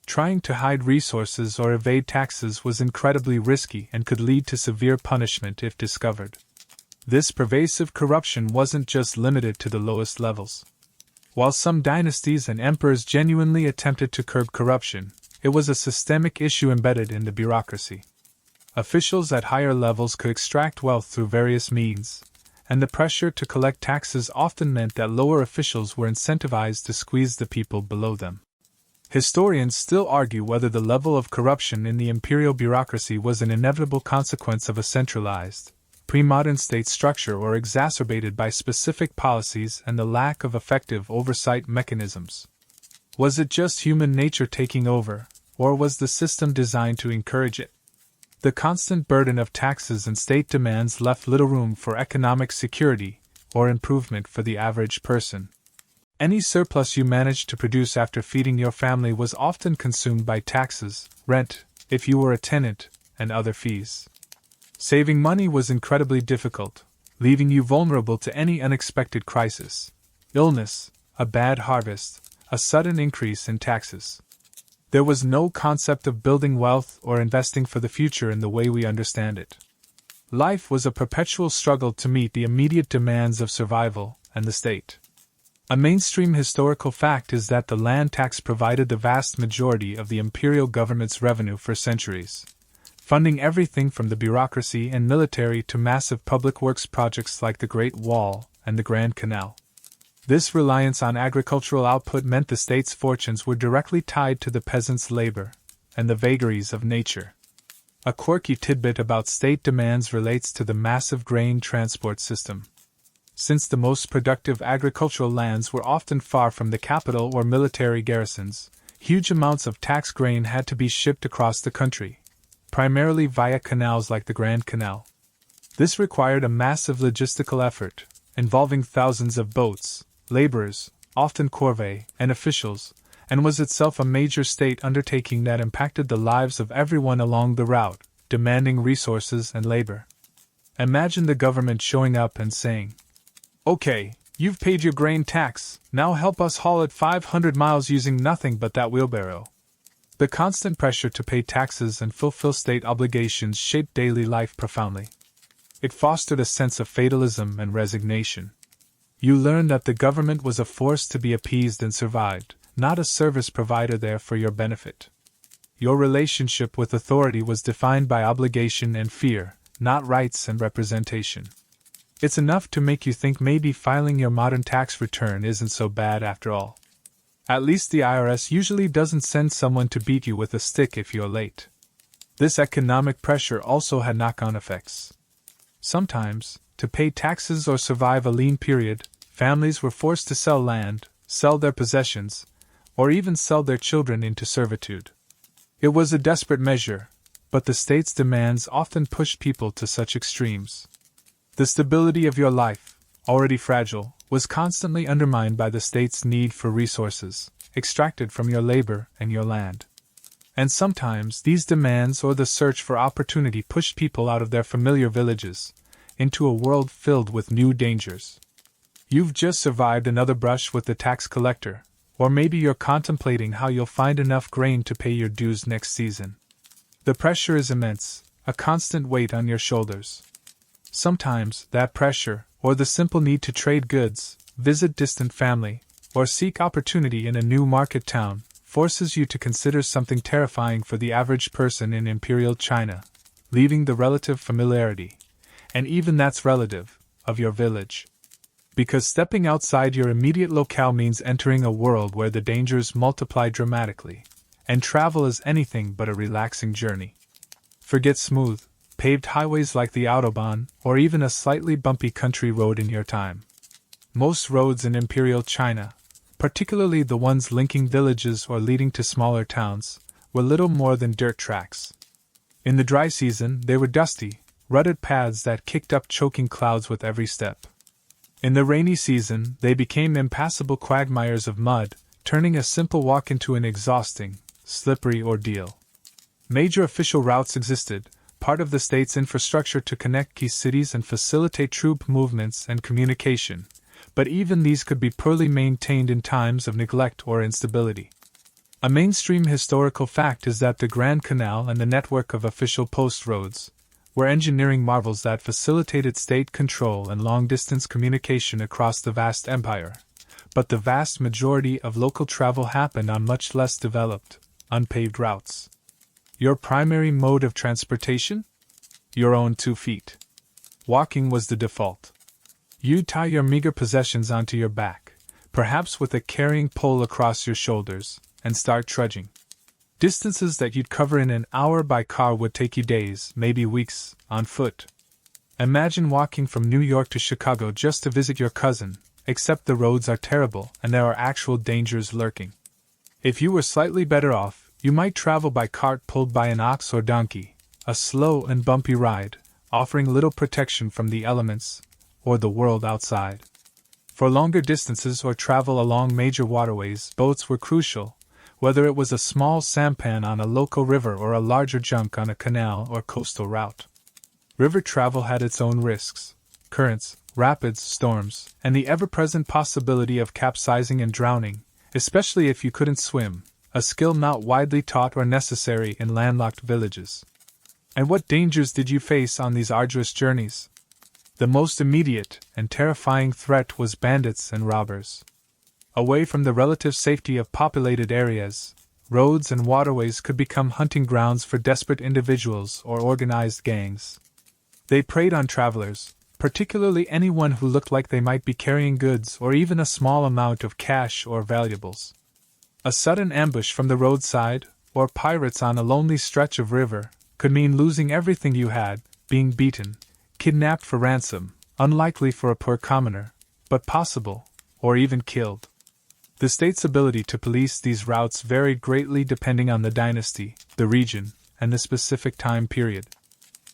Trying to hide resources or evade taxes was incredibly risky and could lead to severe punishment if discovered. This pervasive corruption wasn't just limited to the lowest levels. While some dynasties and emperors genuinely attempted to curb corruption, it was a systemic issue embedded in the bureaucracy. Officials at higher levels could extract wealth through various means, and the pressure to collect taxes often meant that lower officials were incentivized to squeeze the people below them. Historians still argue whether the level of corruption in the imperial bureaucracy was an inevitable consequence of a centralized, pre-modern state structure or exacerbated by specific policies and the lack of effective oversight mechanisms. Was it just human nature taking over, or was the system designed to encourage it? The constant burden of taxes and state demands left little room for economic security or improvement for the average person. Any surplus you managed to produce after feeding your family was often consumed by taxes, rent, if you were a tenant, and other fees. Saving money was incredibly difficult, leaving you vulnerable to any unexpected crisis: illness, a bad harvest, a sudden increase in taxes. There was no concept of building wealth or investing for the future in the way we understand it. Life was a perpetual struggle to meet the immediate demands of survival and the state. A mainstream historical fact is that the land tax provided the vast majority of the imperial government's revenue for centuries, funding everything from the bureaucracy and military to massive public works projects like the Great Wall and the Grand Canal. This reliance on agricultural output meant the state's fortunes were directly tied to the peasants' labor and the vagaries of nature. A quirky tidbit about state demands relates to the massive grain transport system. Since the most productive agricultural lands were often far from the capital or military garrisons, huge amounts of tax grain had to be shipped across the country, primarily via canals like the Grand Canal. This required a massive logistical effort, involving thousands of boats, laborers, often corvée, and officials, and was itself a major state undertaking that impacted the lives of everyone along the route, demanding resources and labor. Imagine the government showing up and saying, "Okay, you've paid your grain tax, now help us haul it 500 miles using nothing but that wheelbarrow." The constant pressure to pay taxes and fulfill state obligations shaped daily life profoundly. It fostered a sense of fatalism and resignation. You learned that the government was a force to be appeased and survived, not a service provider there for your benefit. Your relationship with authority was defined by obligation and fear, not rights and representation. It's enough to make you think maybe filing your modern tax return isn't so bad after all. At least the IRS usually doesn't send someone to beat you with a stick if you're late. This economic pressure also had knock-on effects. Sometimes, to pay taxes or survive a lean period, families were forced to sell land, sell their possessions, or even sell their children into servitude. It was a desperate measure, but the state's demands often pushed people to such extremes. The stability of your life, already fragile, was constantly undermined by the state's need for resources, extracted from your labor and your land. And sometimes these demands or the search for opportunity pushed people out of their familiar villages, into a world filled with new dangers. You've just survived another brush with the tax collector, or maybe you're contemplating how you'll find enough grain to pay your dues next season. The pressure is immense, a constant weight on your shoulders. Sometimes that pressure, or the simple need to trade goods, visit distant family, or seek opportunity in a new market town, forces you to consider something terrifying for the average person in Imperial China, leaving the relative familiarity, and even that's relative, of your village. Because stepping outside your immediate locale means entering a world where the dangers multiply dramatically, and travel is anything but a relaxing journey. Forget smooth, paved highways like the Autobahn, or even a slightly bumpy country road in your time. Most roads in Imperial China, particularly the ones linking villages or leading to smaller towns, were little more than dirt tracks. In the dry season, they were dusty, rutted paths that kicked up choking clouds with every step. In the rainy season, they became impassable quagmires of mud, turning a simple walk into an exhausting, slippery ordeal. Major official routes existed, part of the state's infrastructure to connect key cities and facilitate troop movements and communication, but even these could be poorly maintained in times of neglect or instability. A mainstream historical fact is that the Grand Canal and the network of official post roads were engineering marvels that facilitated state control and long-distance communication across the vast empire, but the vast majority of local travel happened on much less developed, unpaved routes. Your primary mode of transportation? Your own 2 feet. Walking was the default. You'd tie your meager possessions onto your back, perhaps with a carrying pole across your shoulders, and start trudging. Distances that you'd cover in an hour by car would take you days, maybe weeks, on foot. Imagine walking from New York to Chicago just to visit your cousin, except the roads are terrible and there are actual dangers lurking. If you were slightly better off, you might travel by cart pulled by an ox or donkey, a slow and bumpy ride, offering little protection from the elements or the world outside. For longer distances or travel along major waterways, boats were crucial, whether it was a small sampan on a local river or a larger junk on a canal or coastal route. River travel had its own risks: currents, rapids, storms, and the ever-present possibility of capsizing and drowning, especially if you couldn't swim, a skill not widely taught or necessary in landlocked villages. And what dangers did you face on these arduous journeys? The most immediate and terrifying threat was bandits and robbers. Away from the relative safety of populated areas, roads and waterways could become hunting grounds for desperate individuals or organized gangs. They preyed on travelers, particularly anyone who looked like they might be carrying goods or even a small amount of cash or valuables. A sudden ambush from the roadside, or pirates on a lonely stretch of river, could mean losing everything you had, being beaten, kidnapped for ransom, unlikely for a poor commoner, but possible, or even killed. The state's ability to police these routes varied greatly depending on the dynasty, the region, and the specific time period.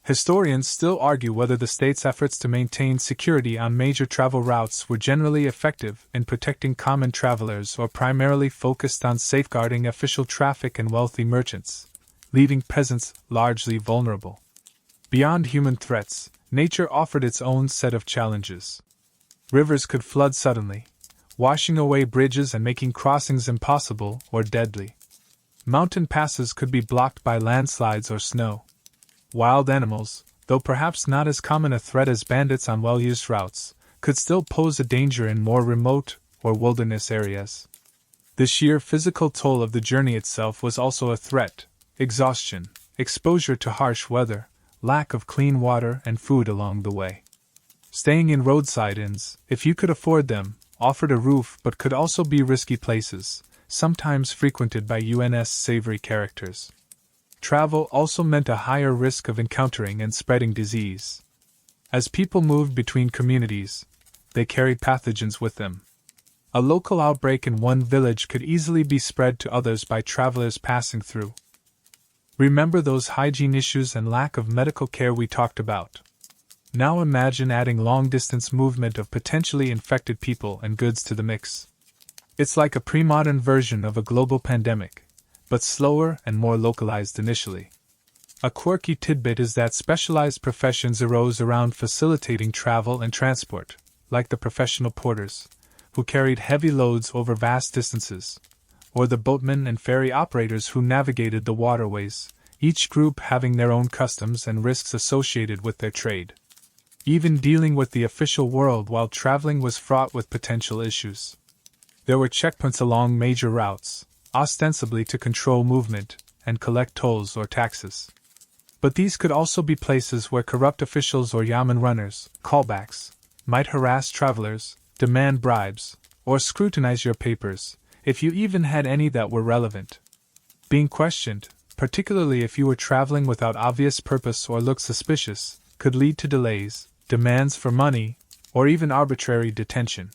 Historians still argue whether the state's efforts to maintain security on major travel routes were generally effective in protecting common travelers or primarily focused on safeguarding official traffic and wealthy merchants, leaving peasants largely vulnerable. Beyond human threats, nature offered its own set of challenges. Rivers could flood suddenly, washing away bridges and making crossings impossible or deadly. Mountain passes could be blocked by landslides or snow. Wild animals, though perhaps not as common a threat as bandits on well-used routes, could still pose a danger in more remote or wilderness areas. The sheer physical toll of the journey itself was also a threat: exhaustion, exposure to harsh weather, lack of clean water and food along the way. Staying in roadside inns, if you could afford them, offered a roof but could also be risky places, sometimes frequented by UNS savory characters. Travel also meant a higher risk of encountering and spreading disease. As people moved between communities, they carried pathogens with them. A local outbreak in one village could easily be spread to others by travelers passing through. Remember those hygiene issues and lack of medical care we talked about? Now imagine adding long-distance movement of potentially infected people and goods to the mix. It's like a pre-modern version of a global pandemic, but slower and more localized initially. A quirky tidbit is that specialized professions arose around facilitating travel and transport, like the professional porters, who carried heavy loads over vast distances, or the boatmen and ferry operators who navigated the waterways, each group having their own customs and risks associated with their trade. Even dealing with the official world while traveling was fraught with potential issues. There were checkpoints along major routes, ostensibly to control movement and collect tolls or taxes. But these could also be places where corrupt officials or yamen runners, callbacks, might harass travelers, demand bribes, or scrutinize your papers, if you even had any that were relevant. Being questioned, particularly if you were traveling without obvious purpose or looked suspicious, could lead to delays, demands for money, or even arbitrary detention.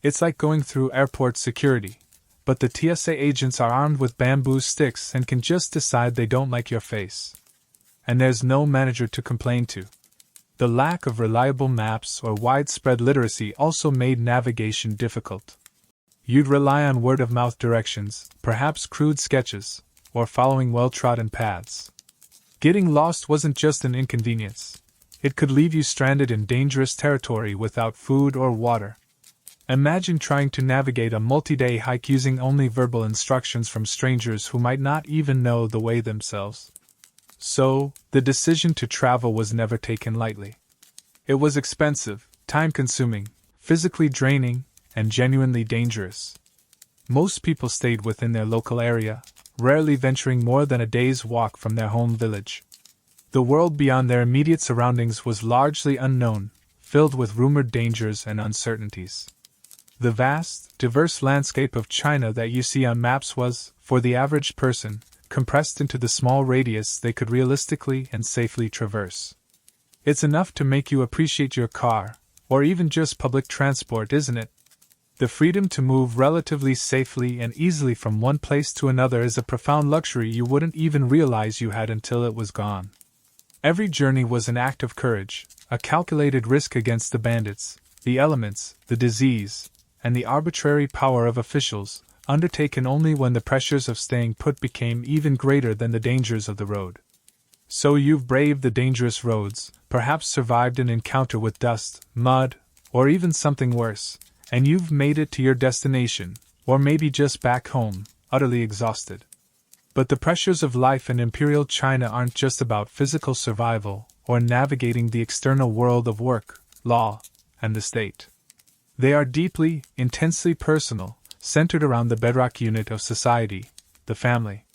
It's like going through airport security, but the TSA agents are armed with bamboo sticks and can just decide they don't like your face. And there's no manager to complain to. The lack of reliable maps or widespread literacy also made navigation difficult. You'd rely on word-of-mouth directions, perhaps crude sketches, or following well-trodden paths. Getting lost wasn't just an inconvenience. It could leave you stranded in dangerous territory without food or water. Imagine trying to navigate a multi-day hike using only verbal instructions from strangers who might not even know the way themselves. So, the decision to travel was never taken lightly. It was expensive, time-consuming, physically draining, and genuinely dangerous. Most people stayed within their local area, rarely venturing more than a day's walk from their home village. The world beyond their immediate surroundings was largely unknown, filled with rumored dangers and uncertainties. The vast, diverse landscape of China that you see on maps was, for the average person, compressed into the small radius they could realistically and safely traverse. It's enough to make you appreciate your car, or even just public transport, isn't it? The freedom to move relatively safely and easily from one place to another is a profound luxury you wouldn't even realize you had until it was gone. Every journey was an act of courage, a calculated risk against the bandits, the elements, the disease, and the arbitrary power of officials, undertaken only when the pressures of staying put became even greater than the dangers of the road. So you've braved the dangerous roads, perhaps survived an encounter with dust, mud, or even something worse, and you've made it to your destination, or maybe just back home, utterly exhausted. But the pressures of life in Imperial China aren't just about physical survival or navigating the external world of work, law, and the state. They are deeply, intensely personal, centered around the bedrock unit of society, the family.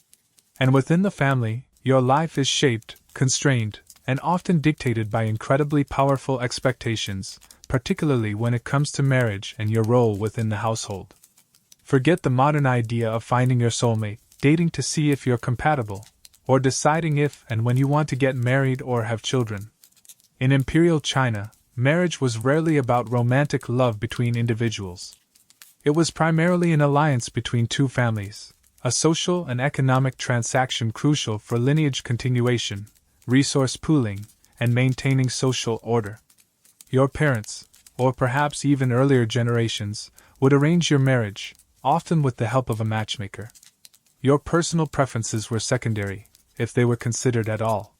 And within the family, your life is shaped, constrained, and often dictated by incredibly powerful expectations, particularly when it comes to marriage and your role within the household. Forget the modern idea of finding your soulmate, dating to see if you're compatible, or deciding if and when you want to get married or have children. In Imperial China, marriage was rarely about romantic love between individuals. It was primarily an alliance between two families, a social and economic transaction crucial for lineage continuation, resource pooling, and maintaining social order. Your parents, or perhaps even earlier generations, would arrange your marriage, often with the help of a matchmaker. Your personal preferences were secondary, if they were considered at all.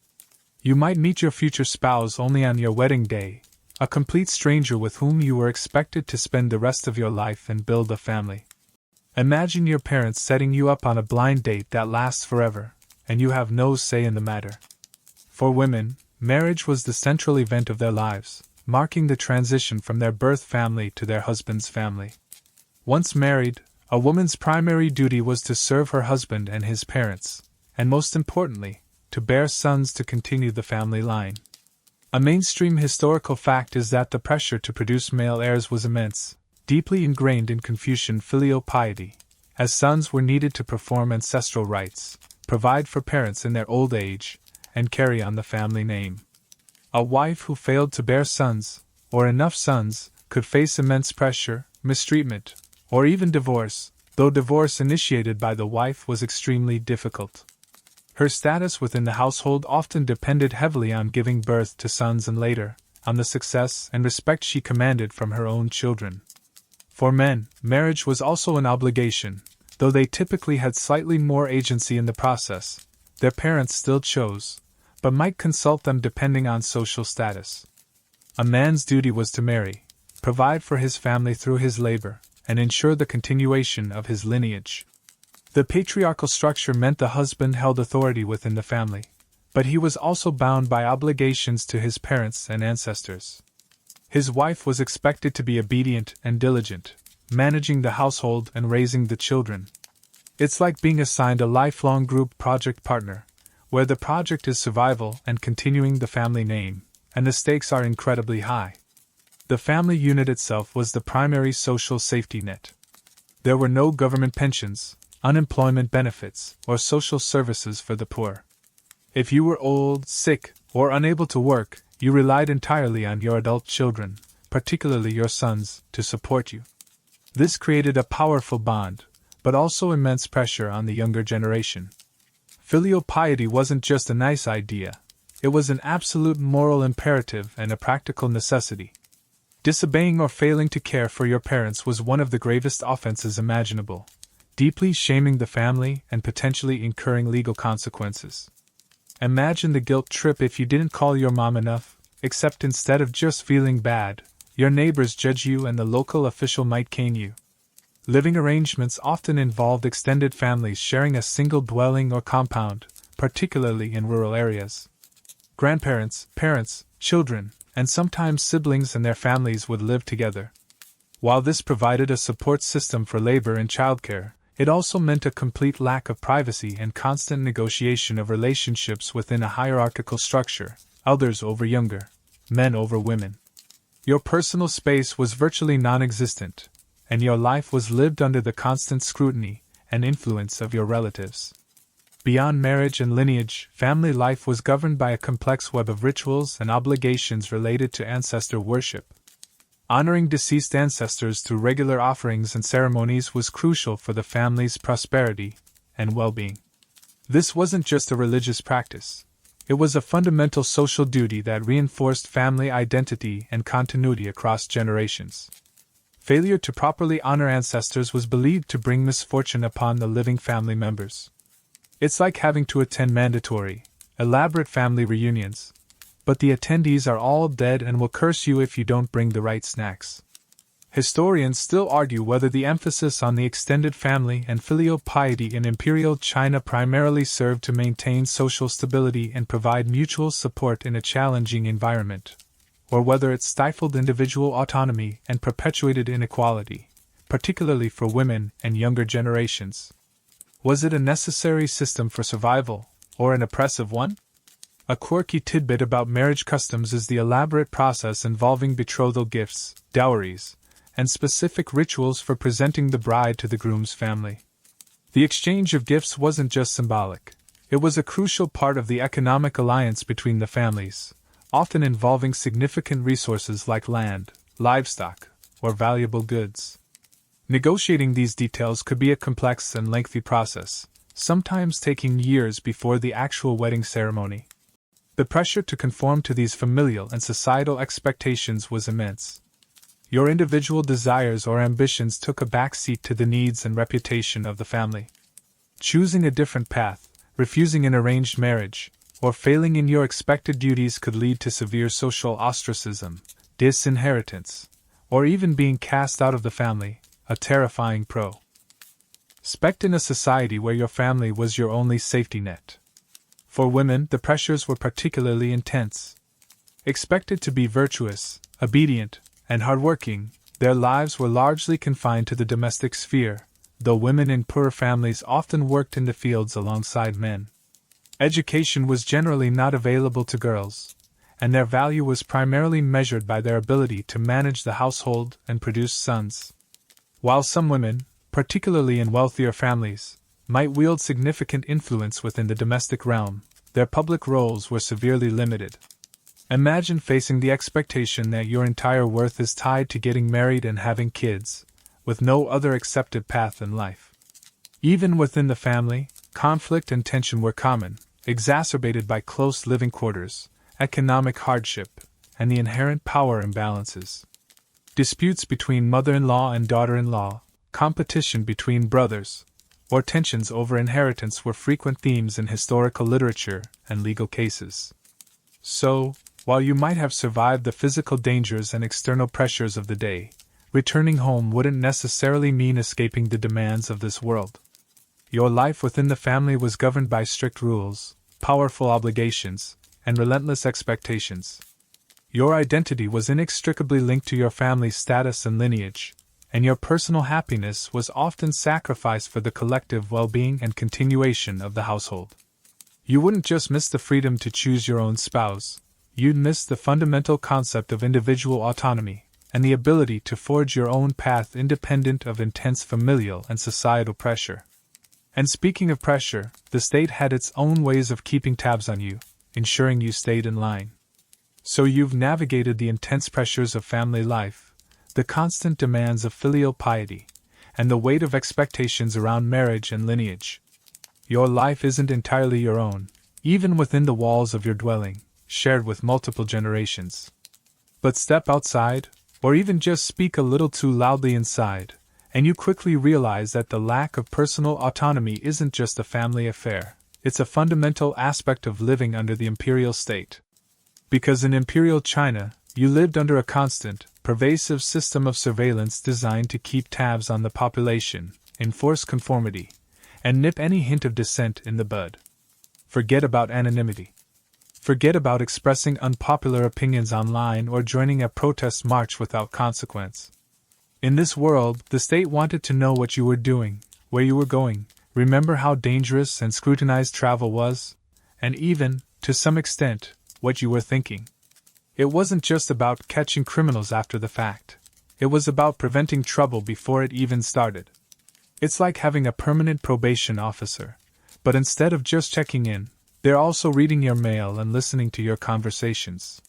You might meet your future spouse only on your wedding day, a complete stranger with whom you were expected to spend the rest of your life and build a family. Imagine your parents setting you up on a blind date that lasts forever, and you have no say in the matter. For women, marriage was the central event of their lives, marking the transition from their birth family to their husband's family. Once married, a woman's primary duty was to serve her husband and his parents, and most importantly, to bear sons to continue the family line. A mainstream historical fact is that the pressure to produce male heirs was immense, deeply ingrained in Confucian filial piety, as sons were needed to perform ancestral rites, provide for parents in their old age, and carry on the family name. A wife who failed to bear sons, or enough sons, could face immense pressure, mistreatment, or even divorce, though divorce initiated by the wife was extremely difficult. Her status within the household often depended heavily on giving birth to sons and later, on the success and respect she commanded from her own children. For men, marriage was also an obligation, though they typically had slightly more agency in the process. Their parents still chose, but might consult them depending on social status. A man's duty was to marry, provide for his family through his labor, and ensure the continuation of his lineage. The patriarchal structure meant the husband held authority within the family, but he was also bound by obligations to his parents and ancestors. His wife was expected to be obedient and diligent, managing the household and raising the children. It's like being assigned a lifelong group project partner, where the project is survival and continuing the family name, and the stakes are incredibly high. The family unit itself was the primary social safety net. There were no government pensions, unemployment benefits, or social services for the poor. If you were old, sick, or unable to work, you relied entirely on your adult children, particularly your sons, to support you. This created a powerful bond, but also immense pressure on the younger generation. Filial piety wasn't just a nice idea, it was an absolute moral imperative and a practical necessity. Disobeying or failing to care for your parents was one of the gravest offenses imaginable, deeply shaming the family and potentially incurring legal consequences. Imagine the guilt trip if you didn't call your mom enough, except instead of just feeling bad, your neighbors judge you and the local official might cane you. Living arrangements often involved extended families sharing a single dwelling or compound, particularly in rural areas. Grandparents, parents, children, and sometimes siblings and their families would live together. While this provided a support system for labor and childcare, it also meant a complete lack of privacy and constant negotiation of relationships within a hierarchical structure, elders over younger, men over women. Your personal space was virtually non-existent, and your life was lived under the constant scrutiny and influence of your relatives. Beyond marriage and lineage, family life was governed by a complex web of rituals and obligations related to ancestor worship. Honoring deceased ancestors through regular offerings and ceremonies was crucial for the family's prosperity and well-being. This wasn't just a religious practice. It was a fundamental social duty that reinforced family identity and continuity across generations. Failure to properly honor ancestors was believed to bring misfortune upon the living family members. It's like having to attend mandatory, elaborate family reunions, but the attendees are all dead and will curse you if you don't bring the right snacks. Historians still argue whether the emphasis on the extended family and filial piety in Imperial China primarily served to maintain social stability and provide mutual support in a challenging environment, or whether it stifled individual autonomy and perpetuated inequality, particularly for women and younger generations. Was it a necessary system for survival, or an oppressive one? A quirky tidbit about marriage customs is the elaborate process involving betrothal gifts, dowries, and specific rituals for presenting the bride to the groom's family. The exchange of gifts wasn't just symbolic, it was a crucial part of the economic alliance between the families, often involving significant resources like land, livestock, or valuable goods. Negotiating these details could be a complex and lengthy process, sometimes taking years before the actual wedding ceremony. The pressure to conform to these familial and societal expectations was immense. Your individual desires or ambitions took a backseat to the needs and reputation of the family. Choosing a different path, refusing an arranged marriage, or failing in your expected duties could lead to severe social ostracism, disinheritance, or even being cast out of the family, a terrifying prospect in a society where your family was your only safety net. For women, the pressures were particularly intense. Expected to be virtuous, obedient, and hardworking, their lives were largely confined to the domestic sphere, though women in poorer families often worked in the fields alongside men. Education was generally not available to girls, and their value was primarily measured by their ability to manage the household and produce sons. While some women, particularly in wealthier families, might wield significant influence within the domestic realm, their public roles were severely limited. Imagine facing the expectation that your entire worth is tied to getting married and having kids, with no other accepted path in life. Even within the family, conflict and tension were common, exacerbated by close living quarters, economic hardship, and the inherent power imbalances. Disputes between mother-in-law and daughter-in-law, competition between brothers, or tensions over inheritance were frequent themes in historical literature and legal cases. So, while you might have survived the physical dangers and external pressures of the day, returning home wouldn't necessarily mean escaping the demands of this world. Your life within the family was governed by strict rules, powerful obligations, and relentless expectations. Your identity was inextricably linked to your family's status and lineage, and your personal happiness was often sacrificed for the collective well-being and continuation of the household. You wouldn't just miss the freedom to choose your own spouse, you'd miss the fundamental concept of individual autonomy, and the ability to forge your own path independent of intense familial and societal pressure. And speaking of pressure, the state had its own ways of keeping tabs on you, ensuring you stayed in line. So you've navigated the intense pressures of family life, the constant demands of filial piety, and the weight of expectations around marriage and lineage. Your life isn't entirely your own, even within the walls of your dwelling, shared with multiple generations. But step outside, or even just speak a little too loudly inside, and you quickly realize that the lack of personal autonomy isn't just a family affair, it's a fundamental aspect of living under the imperial state. Because in Imperial China, you lived under a constant, pervasive system of surveillance designed to keep tabs on the population, enforce conformity, and nip any hint of dissent in the bud. Forget about anonymity. Forget about expressing unpopular opinions online or joining a protest march without consequence. In this world, the state wanted to know what you were doing, where you were going, remember how dangerous and scrutinized travel was, and even, to some extent, what you were thinking. It wasn't just about catching criminals after the fact. It was about preventing trouble before it even started. It's like having a permanent probation officer, but instead of just checking in, they're also reading your mail and listening to your conversations.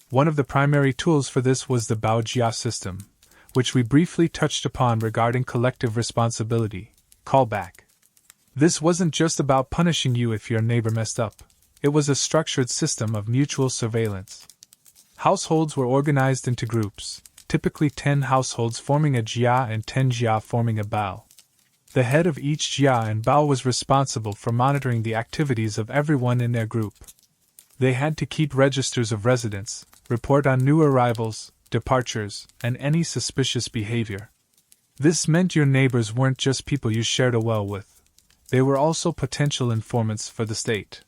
One of the primary tools for this was the Baojia system, which we briefly touched upon regarding collective responsibility, callback. This wasn't just about punishing you if your neighbor messed up. It was a structured system of mutual surveillance. Households were organized into groups, typically 10 households forming a jia and 10 jia forming a bao. The head of each jia and bao was responsible for monitoring the activities of everyone in their group. They had to keep registers of residence, report on new arrivals, departures, and any suspicious behavior. This meant your neighbors weren't just people you shared a well with. They were also potential informants for the state.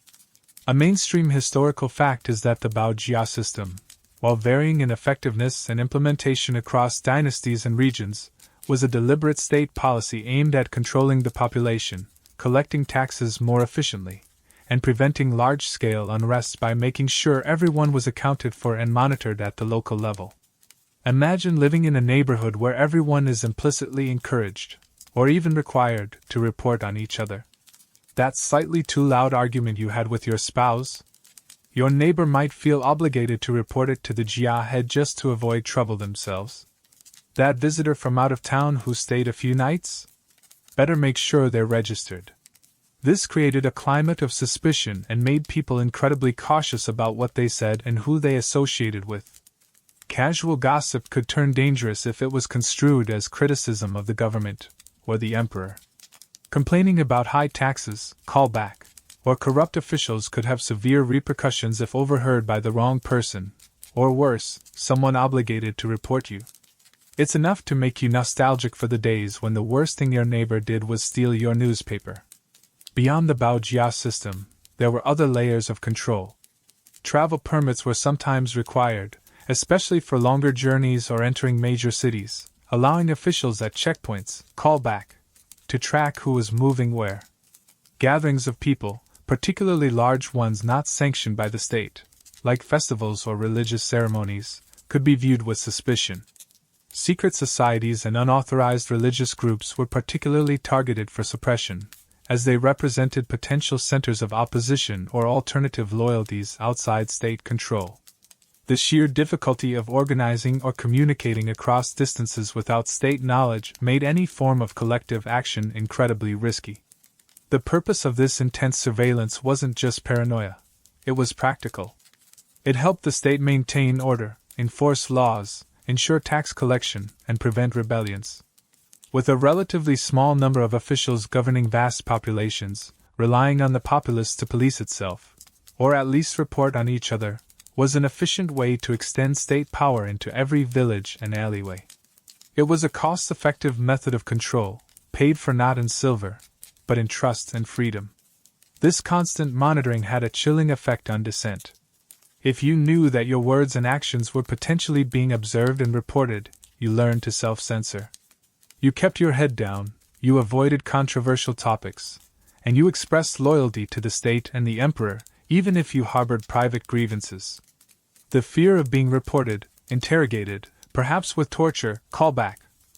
A mainstream historical fact is that the Baojia system, while varying in effectiveness and implementation across dynasties and regions, was a deliberate state policy aimed at controlling the population, collecting taxes more efficiently, and preventing large-scale unrest by making sure everyone was accounted for and monitored at the local level. Imagine living in a neighborhood where everyone is implicitly encouraged, or even required, to report on each other. That slightly too loud argument you had with your spouse? Your neighbor might feel obligated to report it to the jia head just to avoid trouble themselves. That visitor from out of town who stayed a few nights? Better make sure they're registered. This created a climate of suspicion and made people incredibly cautious about what they said and who they associated with. Casual gossip could turn dangerous if it was construed as criticism of the government or the emperor. Complaining about high taxes, callback, or corrupt officials could have severe repercussions if overheard by the wrong person, or worse, someone obligated to report you. It's enough to make you nostalgic for the days when the worst thing your neighbor did was steal your newspaper. Beyond the Baojia system, there were other layers of control. Travel permits were sometimes required, especially for longer journeys or entering major cities, allowing officials at checkpoints, callback, to track who was moving where. Gatherings of people, particularly large ones not sanctioned by the state, like festivals or religious ceremonies, could be viewed with suspicion. Secret societies and unauthorized religious groups were particularly targeted for suppression, as they represented potential centers of opposition or alternative loyalties outside state control. The sheer difficulty of organizing or communicating across distances without state knowledge made any form of collective action incredibly risky. The purpose of this intense surveillance wasn't just paranoia, it was practical. It helped the state maintain order, enforce laws, ensure tax collection, and prevent rebellions. With a relatively small number of officials governing vast populations, relying on the populace to police itself, or at least report on each other, was an efficient way to extend state power into every village and alleyway. It was a cost-effective method of control, paid for not in silver, but in trust and freedom. This constant monitoring had a chilling effect on dissent. If you knew that your words and actions were potentially being observed and reported, you learned to self-censor. You kept your head down, you avoided controversial topics, and you expressed loyalty to the state and the emperor, even if you harbored private grievances. The fear of being reported, interrogated, perhaps with torture, callback,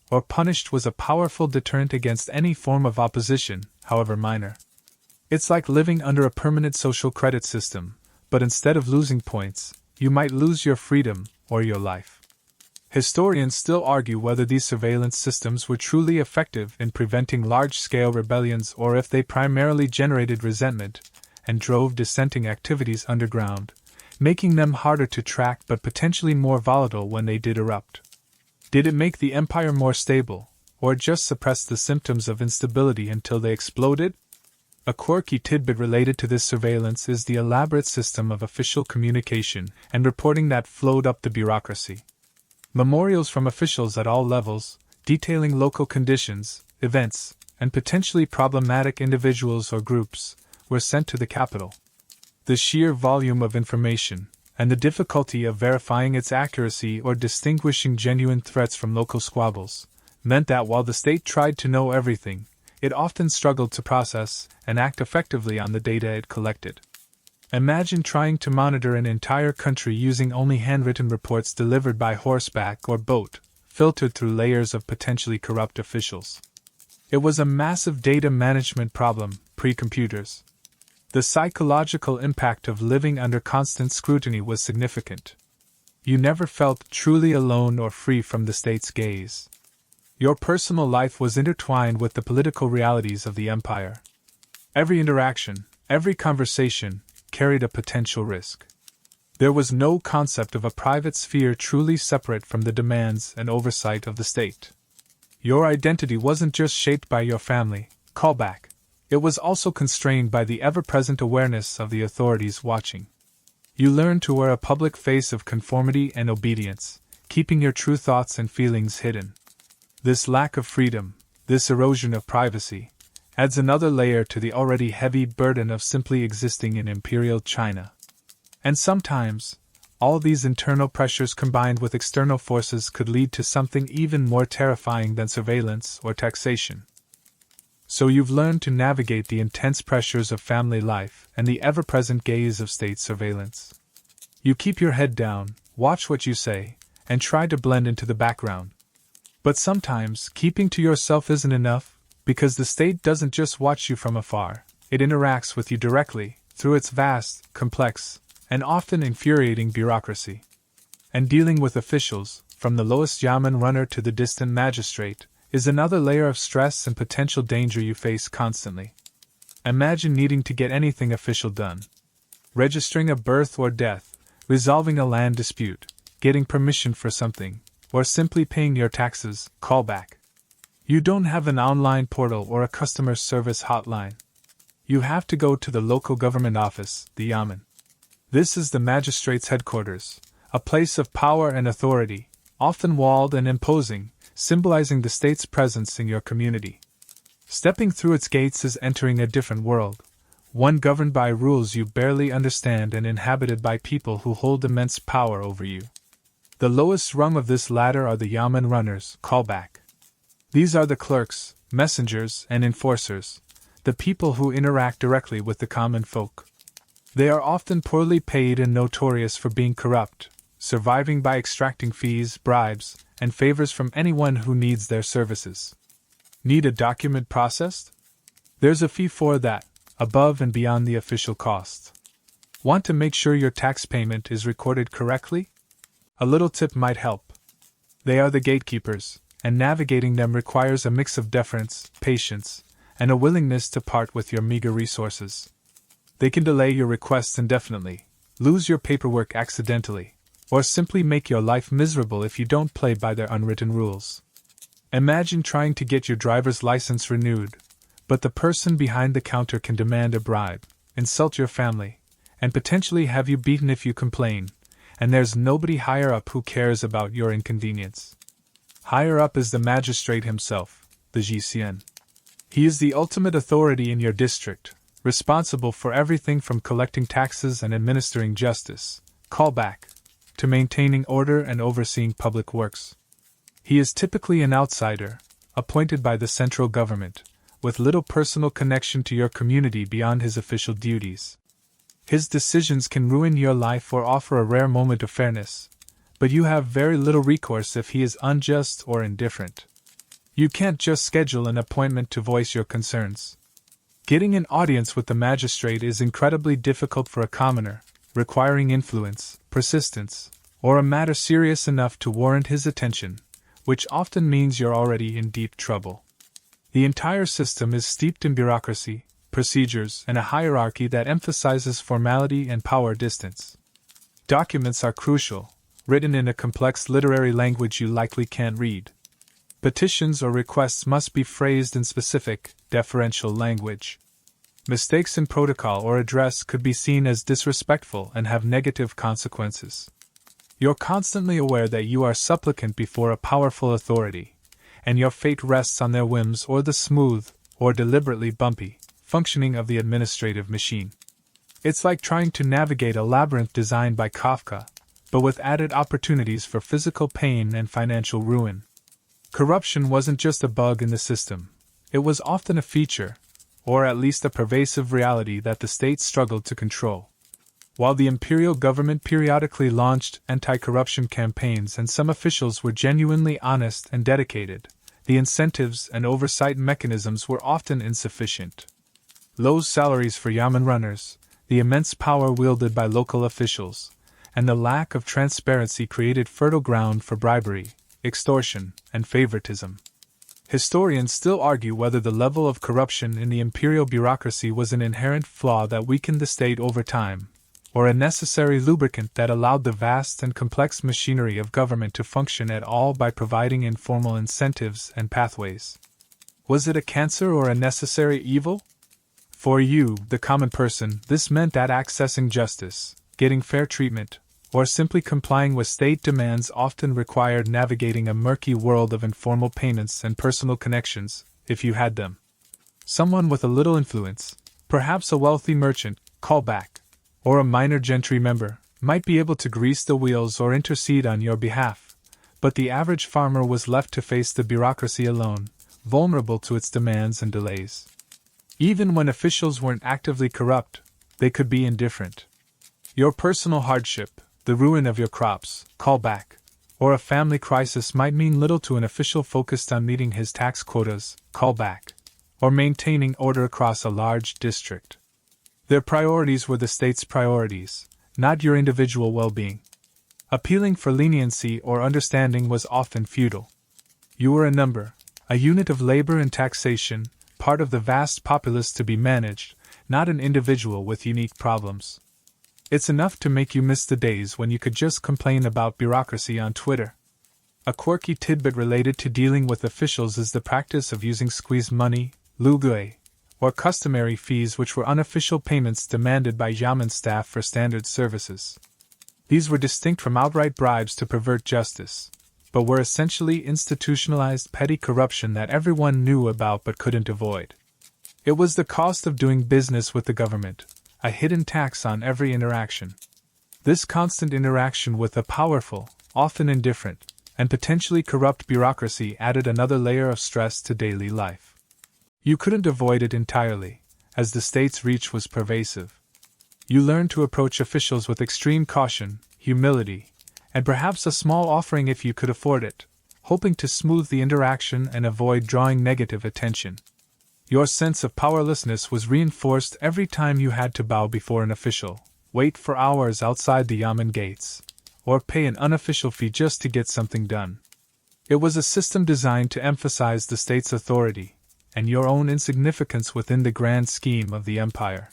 or punished was a powerful deterrent against any form of opposition, however minor. It's like living under a permanent social credit system, but instead of losing points, you might lose your freedom or your life. Historians still argue whether these surveillance systems were truly effective in preventing large-scale rebellions or if they primarily generated resentment and drove dissenting activities underground, making them harder to track but potentially more volatile when they did erupt. Did it make the empire more stable, or just suppress the symptoms of instability until they exploded? A quirky tidbit related to this surveillance is the elaborate system of official communication and reporting that flowed up the bureaucracy. Memorials from officials at all levels, detailing local conditions, events, and potentially problematic individuals or groups, were sent to the capital. The sheer volume of information, and the difficulty of verifying its accuracy or distinguishing genuine threats from local squabbles, meant that while the state tried to know everything, it often struggled to process and act effectively on the data it collected. Imagine trying to monitor an entire country using only handwritten reports delivered by horseback or boat, filtered through layers of potentially corrupt officials. It was a massive data management problem, pre-computers. The psychological impact of living under constant scrutiny was significant. You never felt truly alone or free from the state's gaze. Your personal life was intertwined with the political realities of the empire. Every interaction, every conversation, carried a potential risk. There was no concept of a private sphere truly separate from the demands and oversight of the state. Your identity wasn't just shaped by your family, callback. It was also constrained by the ever-present awareness of the authorities watching. You learned to wear a public face of conformity and obedience, keeping your true thoughts and feelings hidden. This lack of freedom, this erosion of privacy, adds another layer to the already heavy burden of simply existing in Imperial China. And sometimes, all these internal pressures combined with external forces could lead to something even more terrifying than surveillance or taxation. So you've learned to navigate the intense pressures of family life and the ever-present gaze of state surveillance. You keep your head down, watch what you say, and try to blend into the background. But sometimes, keeping to yourself isn't enough, because the state doesn't just watch you from afar, it interacts with you directly, through its vast, complex, and often infuriating bureaucracy. And dealing with officials, from the lowest yamen runner to the distant magistrate, is another layer of stress and potential danger you face constantly. Imagine needing to get anything official done. Registering a birth or death, resolving a land dispute, getting permission for something, or simply paying your taxes, callback. You don't have an online portal or a customer service hotline. You have to go to the local government office, the yamen. This is the magistrate's headquarters, a place of power and authority, often walled and imposing, symbolizing the state's presence in your community. Stepping through its gates is entering a different world, one governed by rules you barely understand and inhabited by people who hold immense power over you. The lowest rung of this ladder are the yamen runners, callback. These are the clerks, messengers, and enforcers, the people who interact directly with the common folk. They are often poorly paid and notorious for being corrupt, surviving by extracting fees, bribes, and favors from anyone who needs their services. Need a document processed? There's a fee for that, above and beyond the official cost. Want to make sure your tax payment is recorded correctly? A little tip might help. They are the gatekeepers, and navigating them requires a mix of deference, patience, and a willingness to part with your meager resources. They can delay your requests indefinitely, lose your paperwork accidentally, or simply make your life miserable if you don't play by their unwritten rules. Imagine trying to get your driver's license renewed, but the person behind the counter can demand a bribe, insult your family, and potentially have you beaten if you complain, and there's nobody higher up who cares about your inconvenience. Higher up is the magistrate himself, the GCN. He is the ultimate authority in your district, responsible for everything from collecting taxes and administering justice, callback, to maintaining order and overseeing public works. He is typically an outsider, appointed by the central government, with little personal connection to your community beyond his official duties. His decisions can ruin your life or offer a rare moment of fairness, but you have very little recourse if he is unjust or indifferent. You can't just schedule an appointment to voice your concerns. Getting an audience with the magistrate is incredibly difficult for a commoner, requiring influence, persistence, or a matter serious enough to warrant his attention, which often means you're already in deep trouble. The entire system is steeped in bureaucracy, procedures, and a hierarchy that emphasizes formality and power distance. Documents are crucial, written in a complex literary language you likely can't read. Petitions or requests must be phrased in specific, deferential language. Mistakes in protocol or address could be seen as disrespectful and have negative consequences. You're constantly aware that you are supplicant before a powerful authority, and your fate rests on their whims or the smooth, or deliberately bumpy, functioning of the administrative machine. It's like trying to navigate a labyrinth designed by Kafka, but with added opportunities for physical pain and financial ruin. Corruption wasn't just a bug in the system, it was often a feature, or at least a pervasive reality that the state struggled to control. While the imperial government periodically launched anti-corruption campaigns and some officials were genuinely honest and dedicated, the incentives and oversight mechanisms were often insufficient. Low salaries for yamen runners, the immense power wielded by local officials, and the lack of transparency created fertile ground for bribery, extortion, and favoritism. Historians still argue whether the level of corruption in the imperial bureaucracy was an inherent flaw that weakened the state over time, or a necessary lubricant that allowed the vast and complex machinery of government to function at all by providing informal incentives and pathways. Was it a cancer or a necessary evil? For you, the common person, this meant that accessing justice, getting fair treatment, or simply complying with state demands often required navigating a murky world of informal payments and personal connections, if you had them. Someone with a little influence, perhaps a wealthy merchant, callback, or a minor gentry member, might be able to grease the wheels or intercede on your behalf, but the average farmer was left to face the bureaucracy alone, vulnerable to its demands and delays. Even when officials weren't actively corrupt, they could be indifferent. Your personal hardship, the ruin of your crops, callback, or a family crisis might mean little to an official focused on meeting his tax quotas, callback, or maintaining order across a large district. Their priorities were the state's priorities, not your individual well-being. Appealing for leniency or understanding was often futile. You were a number, a unit of labor and taxation, part of the vast populace to be managed, not an individual with unique problems. It's enough to make you miss the days when you could just complain about bureaucracy on Twitter. A quirky tidbit related to dealing with officials is the practice of using squeeze money, lugui, or customary fees which were unofficial payments demanded by yamen staff for standard services. These were distinct from outright bribes to pervert justice, but were essentially institutionalized petty corruption that everyone knew about but couldn't avoid. It was the cost of doing business with the government, a hidden tax on every interaction. This constant interaction with a powerful, often indifferent, and potentially corrupt bureaucracy added another layer of stress to daily life. You couldn't avoid it entirely, as the state's reach was pervasive. You learned to approach officials with extreme caution, humility, and perhaps a small offering if you could afford it, hoping to smooth the interaction and avoid drawing negative attention. Your sense of powerlessness was reinforced every time you had to bow before an official, wait for hours outside the yamen gates, or pay an unofficial fee just to get something done. It was a system designed to emphasize the state's authority and your own insignificance within the grand scheme of the empire.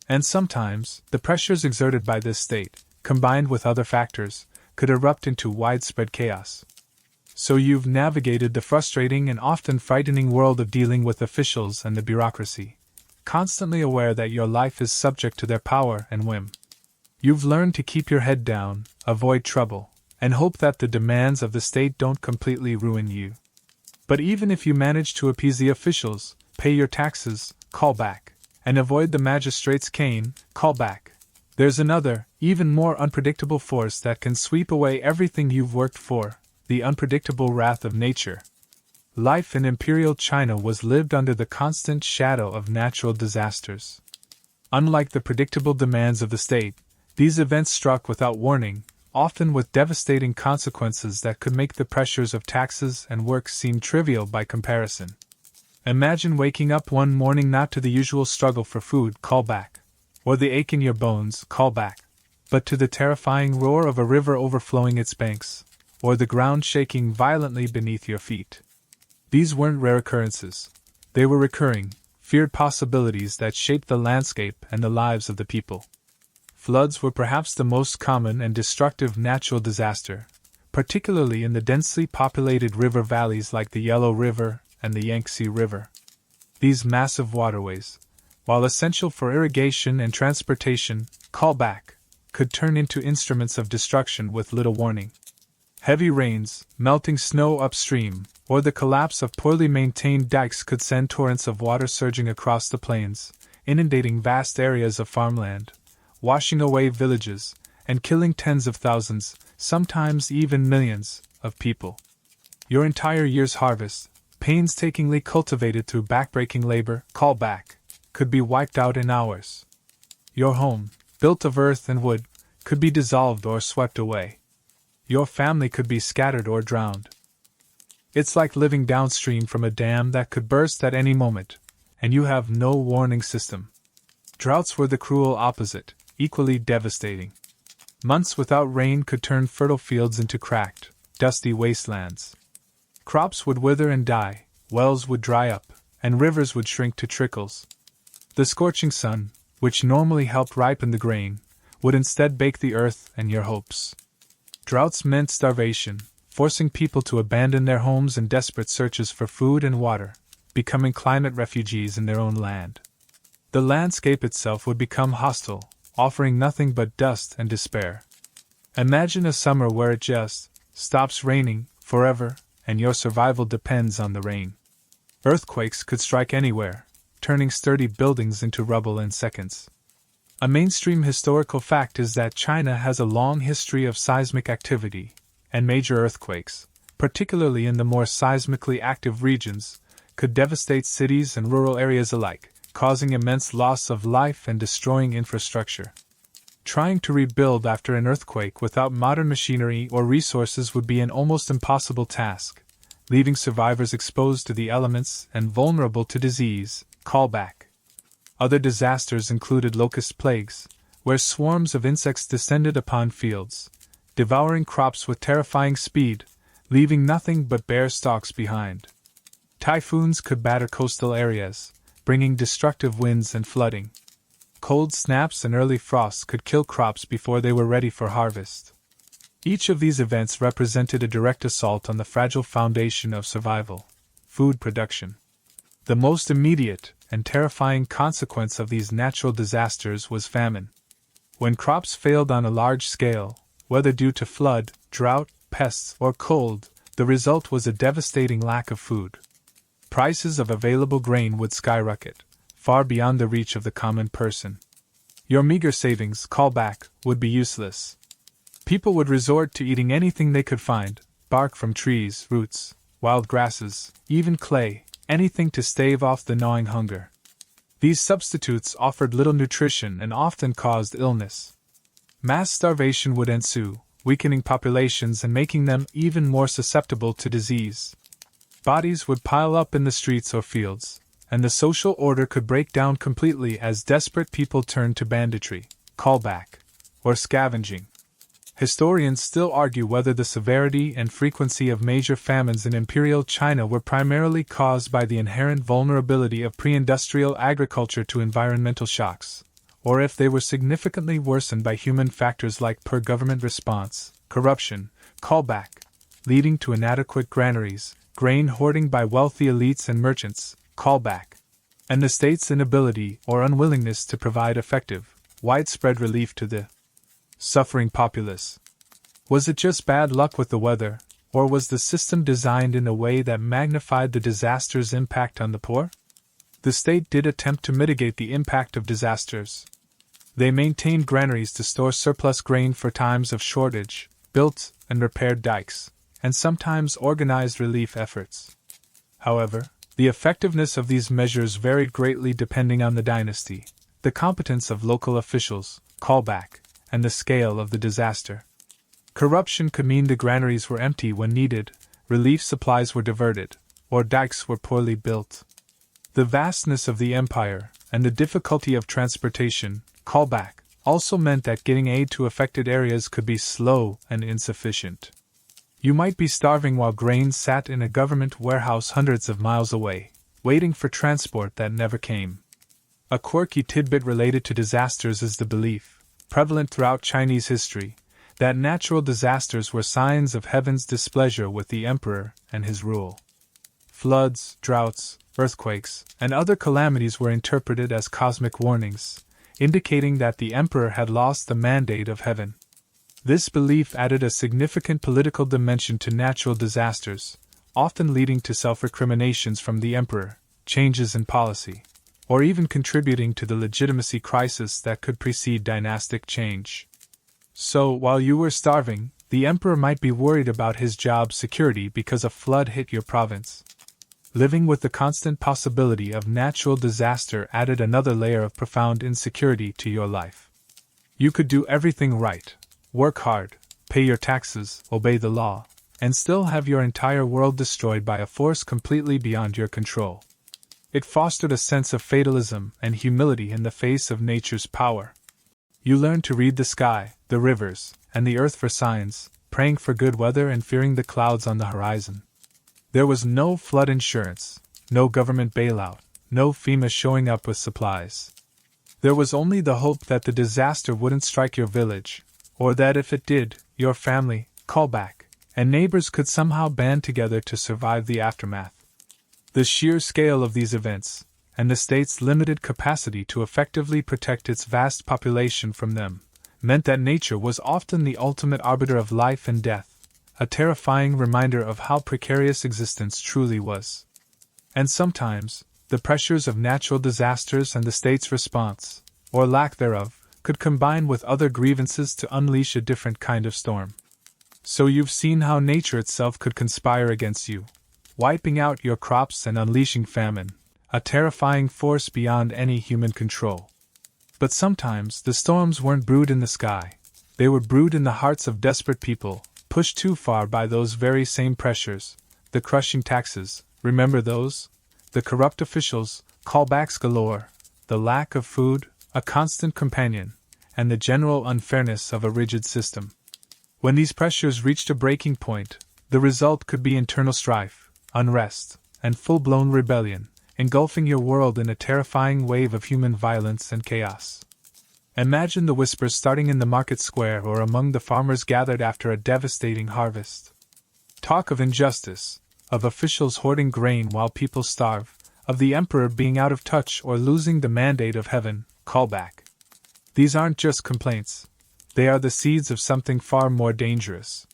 And sometimes, the pressures exerted by this state, combined with other factors, could erupt into widespread chaos. So you've navigated the frustrating and often frightening world of dealing with officials and the bureaucracy, constantly aware that your life is subject to their power and whim. You've learned to keep your head down, avoid trouble, and hope that the demands of the state don't completely ruin you. But even if you manage to appease the officials, pay your taxes, call back, and avoid the magistrate's cane, call back, there's another, even more unpredictable force that can sweep away everything you've worked for, the unpredictable wrath of nature. Life in Imperial China was lived under the constant shadow of natural disasters. Unlike the predictable demands of the state, these events struck without warning, often with devastating consequences that could make the pressures of taxes and work seem trivial by comparison. Imagine waking up one morning not to the usual struggle for food, call back, or the ache in your bones, call back, but to the terrifying roar of a river overflowing its banks, or the ground shaking violently beneath your feet. These weren't rare occurrences. They were recurring, feared possibilities that shaped the landscape and the lives of the people. Floods were perhaps the most common and destructive natural disaster, particularly in the densely populated river valleys like the Yellow River and the Yangtze River. These massive waterways, while essential for irrigation and transportation, call back, could turn into instruments of destruction with little warning. Heavy rains, melting snow upstream, or the collapse of poorly maintained dikes could send torrents of water surging across the plains, inundating vast areas of farmland, washing away villages, and killing tens of thousands, sometimes even millions, of people. Your entire year's harvest, painstakingly cultivated through backbreaking labor, call back, could be wiped out in hours. Your home, built of earth and wood, could be dissolved or swept away. Your family could be scattered or drowned. It's like living downstream from a dam that could burst at any moment, and you have no warning system. Droughts were the cruel opposite, equally devastating. Months without rain could turn fertile fields into cracked, dusty wastelands. Crops would wither and die, wells would dry up, and rivers would shrink to trickles. The scorching sun, which normally helped ripen the grain, would instead bake the earth and your hopes. Droughts meant starvation, forcing people to abandon their homes in desperate searches for food and water, becoming climate refugees in their own land. The landscape itself would become hostile, offering nothing but dust and despair. Imagine a summer where it just stops raining forever, and your survival depends on the rain. Earthquakes could strike anywhere, turning sturdy buildings into rubble in seconds. A mainstream historical fact is that China has a long history of seismic activity, and major earthquakes, particularly in the more seismically active regions, could devastate cities and rural areas alike, causing immense loss of life and destroying infrastructure. Trying to rebuild after an earthquake without modern machinery or resources would be an almost impossible task, leaving survivors exposed to the elements and vulnerable to disease, call back. Other disasters included locust plagues, where swarms of insects descended upon fields, devouring crops with terrifying speed, leaving nothing but bare stalks behind. Typhoons could batter coastal areas, bringing destructive winds and flooding. Cold snaps and early frosts could kill crops before they were ready for harvest. Each of these events represented a direct assault on the fragile foundation of survival, food production. The most immediate and terrifying consequence of these natural disasters was famine. When crops failed on a large scale, whether due to flood, drought, pests, or cold, the result was a devastating lack of food. Prices of available grain would skyrocket, far beyond the reach of the common person. Your meager savings, call back, would be useless. People would resort to eating anything they could find, bark from trees, roots, wild grasses, even clay, anything to stave off the gnawing hunger. These substitutes offered little nutrition and often caused illness. Mass starvation would ensue, weakening populations and making them even more susceptible to disease. Bodies would pile up in the streets or fields, and the social order could break down completely as desperate people turned to banditry, callback, or scavenging. Historians still argue whether the severity and frequency of major famines in Imperial China were primarily caused by the inherent vulnerability of pre-industrial agriculture to environmental shocks, or if they were significantly worsened by human factors like poor government response, corruption, callback, leading to inadequate granaries, grain hoarding by wealthy elites and merchants, callback, and the state's inability or unwillingness to provide effective, widespread relief to the suffering populace. Was it just bad luck with the weather, or was the system designed in a way that magnified the disaster's impact on the poor? The state did attempt to mitigate the impact of disasters. They maintained granaries to store surplus grain for times of shortage, built and repaired dikes, and sometimes organized relief efforts. However, the effectiveness of these measures varied greatly depending on the dynasty, the competence of local officials, callback, and the scale of the disaster. Corruption could mean the granaries were empty when needed, relief supplies were diverted, or dikes were poorly built. The vastness of the empire and the difficulty of transportation, callback, also meant that getting aid to affected areas could be slow and insufficient. You might be starving while grain sat in a government warehouse hundreds of miles away, waiting for transport that never came. A quirky tidbit related to disasters is the belief, prevalent throughout Chinese history, that natural disasters were signs of heaven's displeasure with the emperor and his rule. Floods, droughts, earthquakes, and other calamities were interpreted as cosmic warnings, indicating that the emperor had lost the mandate of heaven. This belief added a significant political dimension to natural disasters, often leading to self-recriminations from the emperor, changes in policy, or even contributing to the legitimacy crisis that could precede dynastic change. So, while you were starving, the emperor might be worried about his job security because a flood hit your province. Living with the constant possibility of natural disaster added another layer of profound insecurity to your life. You could do everything right, work hard, pay your taxes, obey the law, and still have your entire world destroyed by a force completely beyond your control. It fostered a sense of fatalism and humility in the face of nature's power. You learned to read the sky, the rivers, and the earth for signs, praying for good weather and fearing the clouds on the horizon. There was no flood insurance, no government bailout, no FEMA showing up with supplies. There was only the hope that the disaster wouldn't strike your village, or that if it did, your family, callback, and neighbors could somehow band together to survive the aftermath. The sheer scale of these events, and the state's limited capacity to effectively protect its vast population from them, meant that nature was often the ultimate arbiter of life and death, a terrifying reminder of how precarious existence truly was. And sometimes, the pressures of natural disasters and the state's response, or lack thereof, could combine with other grievances to unleash a different kind of storm. So you've seen how nature itself could conspire against you, wiping out your crops and unleashing famine, a terrifying force beyond any human control. But sometimes the storms weren't brewed in the sky, they were brewed in the hearts of desperate people, pushed too far by those very same pressures, the crushing taxes, remember those? The corrupt officials, callbacks galore, the lack of food, a constant companion, and the general unfairness of a rigid system. When these pressures reached a breaking point, the result could be internal strife, unrest, and full-blown rebellion, engulfing your world in a terrifying wave of human violence and chaos. Imagine the whispers starting in the market square or among the farmers gathered after a devastating harvest. Talk of injustice, of officials hoarding grain while people starve, of the emperor being out of touch or losing the mandate of heaven, callback. These aren't just complaints, they are the seeds of something far more dangerous.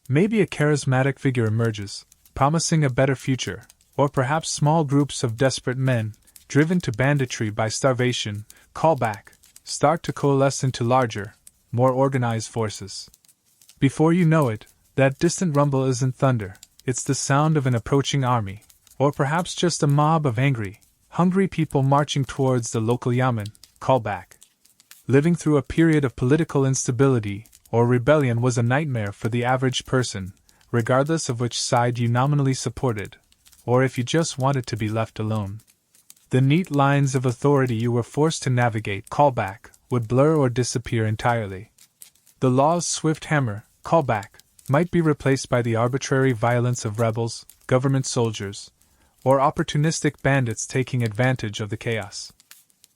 Maybe a charismatic figure emerges, promising a better future, or perhaps small groups of desperate men, driven to banditry by starvation, callback, start to coalesce into larger, more organized forces. Before you know it, that distant rumble isn't thunder, it's the sound of an approaching army, Or perhaps just a mob of angry, hungry people marching towards the local yamen, callback. Living through a period of political instability or rebellion was a nightmare for the average person, regardless of which side you nominally supported, or if you just wanted to be left alone. The neat lines of authority you were forced to navigate, callback, would blur or disappear entirely. The law's swift hammer, callback, might be replaced by the arbitrary violence of rebels, government soldiers, or opportunistic bandits taking advantage of the chaos.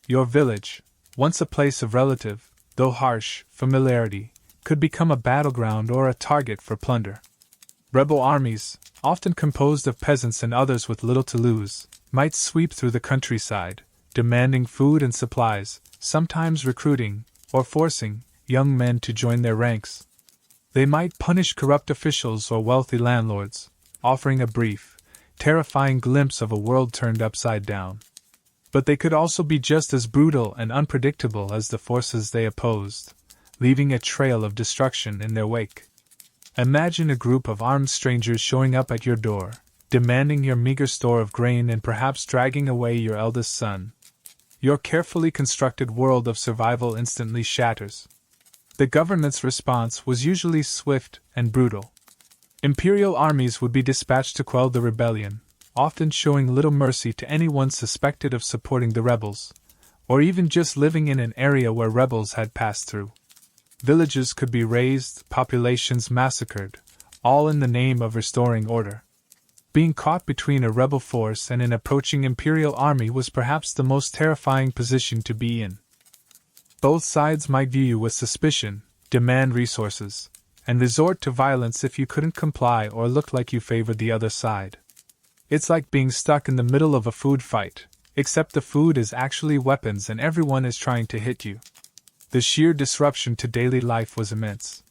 Your village, once a place of relative, though harsh, familiarity, could become a battleground or a target for plunder. Rebel armies, often composed of peasants and others with little to lose, might sweep through the countryside, demanding food and supplies, sometimes recruiting, or forcing, young men to join their ranks. They might punish corrupt officials or wealthy landlords, offering a brief, terrifying glimpse of a world turned upside down. But they could also be just as brutal and unpredictable as the forces they opposed, leaving a trail of destruction in their wake. Imagine a group of armed strangers showing up at your door, demanding your meager store of grain and perhaps dragging away your eldest son. Your carefully constructed world of survival instantly shatters. The government's response was usually swift and brutal. Imperial armies would be dispatched to quell the rebellion, often showing little mercy to anyone suspected of supporting the rebels, or even just living in an area where rebels had passed through. Villages could be razed, populations massacred, all in the name of restoring order. Being caught between a rebel force and an approaching imperial army was perhaps the most terrifying position to be in. Both sides might view you with suspicion, demand resources, and resort to violence if you couldn't comply or looked like you favored the other side. It's like being stuck in the middle of a food fight, except the food is actually weapons and everyone is trying to hit you. The sheer disruption to daily life was immense.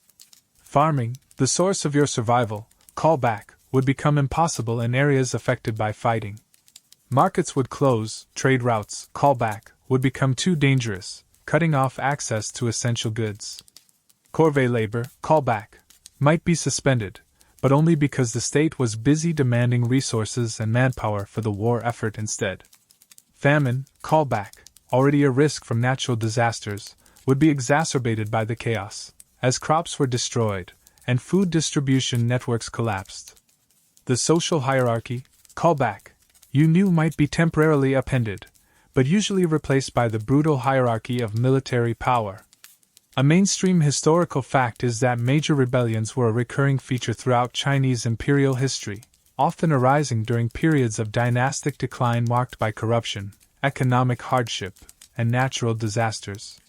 Farming, the source of your survival, callback, would become impossible in areas affected by fighting. Markets would close, trade routes, callback, would become too dangerous, cutting off access to essential goods. Corvée labor, callback, might be suspended, but only because the state was busy demanding resources and manpower for the war effort instead. Famine, callback, already a risk from natural disasters, would be exacerbated by the chaos, as crops were destroyed and food distribution networks collapsed. The social hierarchy, callback, you knew might be temporarily upended, but usually replaced by the brutal hierarchy of military power. A mainstream historical fact is that major rebellions were a recurring feature throughout Chinese imperial history, often arising during periods of dynastic decline marked by corruption, economic hardship, and natural disasters.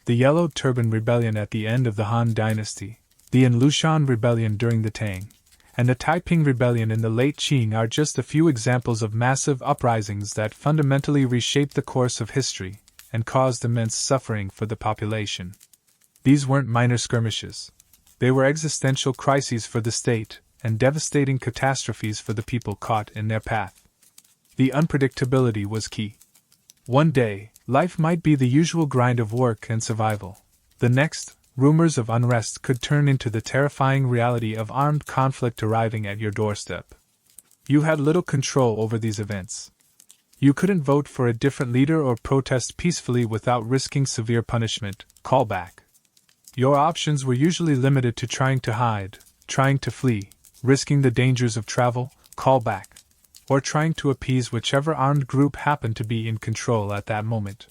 The Yellow Turban Rebellion at the end of the Han Dynasty, the Inlushan Rebellion during the Tang, and the Taiping Rebellion in the late Qing are just a few examples of massive uprisings that fundamentally reshaped the course of history and caused immense suffering for the population. These weren't minor skirmishes. They were existential crises for the state and devastating catastrophes for the people caught in their path. The unpredictability was key. One day, life might be the usual grind of work and survival. The next, rumors of unrest could turn into the terrifying reality of armed conflict arriving at your doorstep. You had little control over these events. You couldn't vote for a different leader or protest peacefully without risking severe punishment, callback. Your options were usually limited to trying to hide, trying to flee, risking the dangers of travel, callback, or trying to appease whichever armed group happened to be in control at that moment.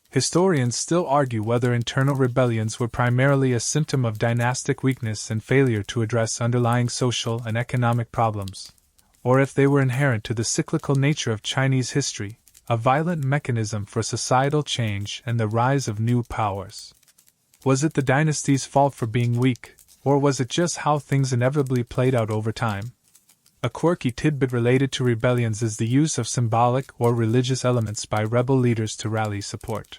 Historians still argue whether internal rebellions were primarily a symptom of dynastic weakness and failure to address underlying social and economic problems, or if they were inherent to the cyclical nature of Chinese history, a violent mechanism for societal change and the rise of new powers. Was it the dynasty's fault for being weak, or was it just how things inevitably played out over time? A quirky tidbit related to rebellions is the use of symbolic or religious elements by rebel leaders to rally support.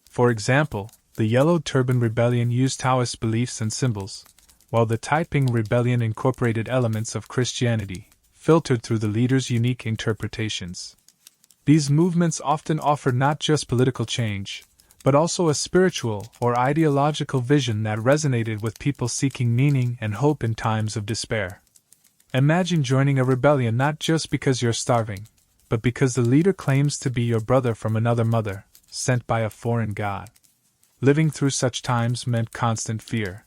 For example, the Yellow Turban Rebellion used Taoist beliefs and symbols, while the Taiping Rebellion incorporated elements of Christianity, filtered through the leaders' unique interpretations. These movements often offered not just political change, but also a spiritual or ideological vision that resonated with people seeking meaning and hope in times of despair. Imagine joining a rebellion not just because you're starving, but because the leader claims to be your brother from another mother, sent by a foreign god. Living through such times meant constant fear.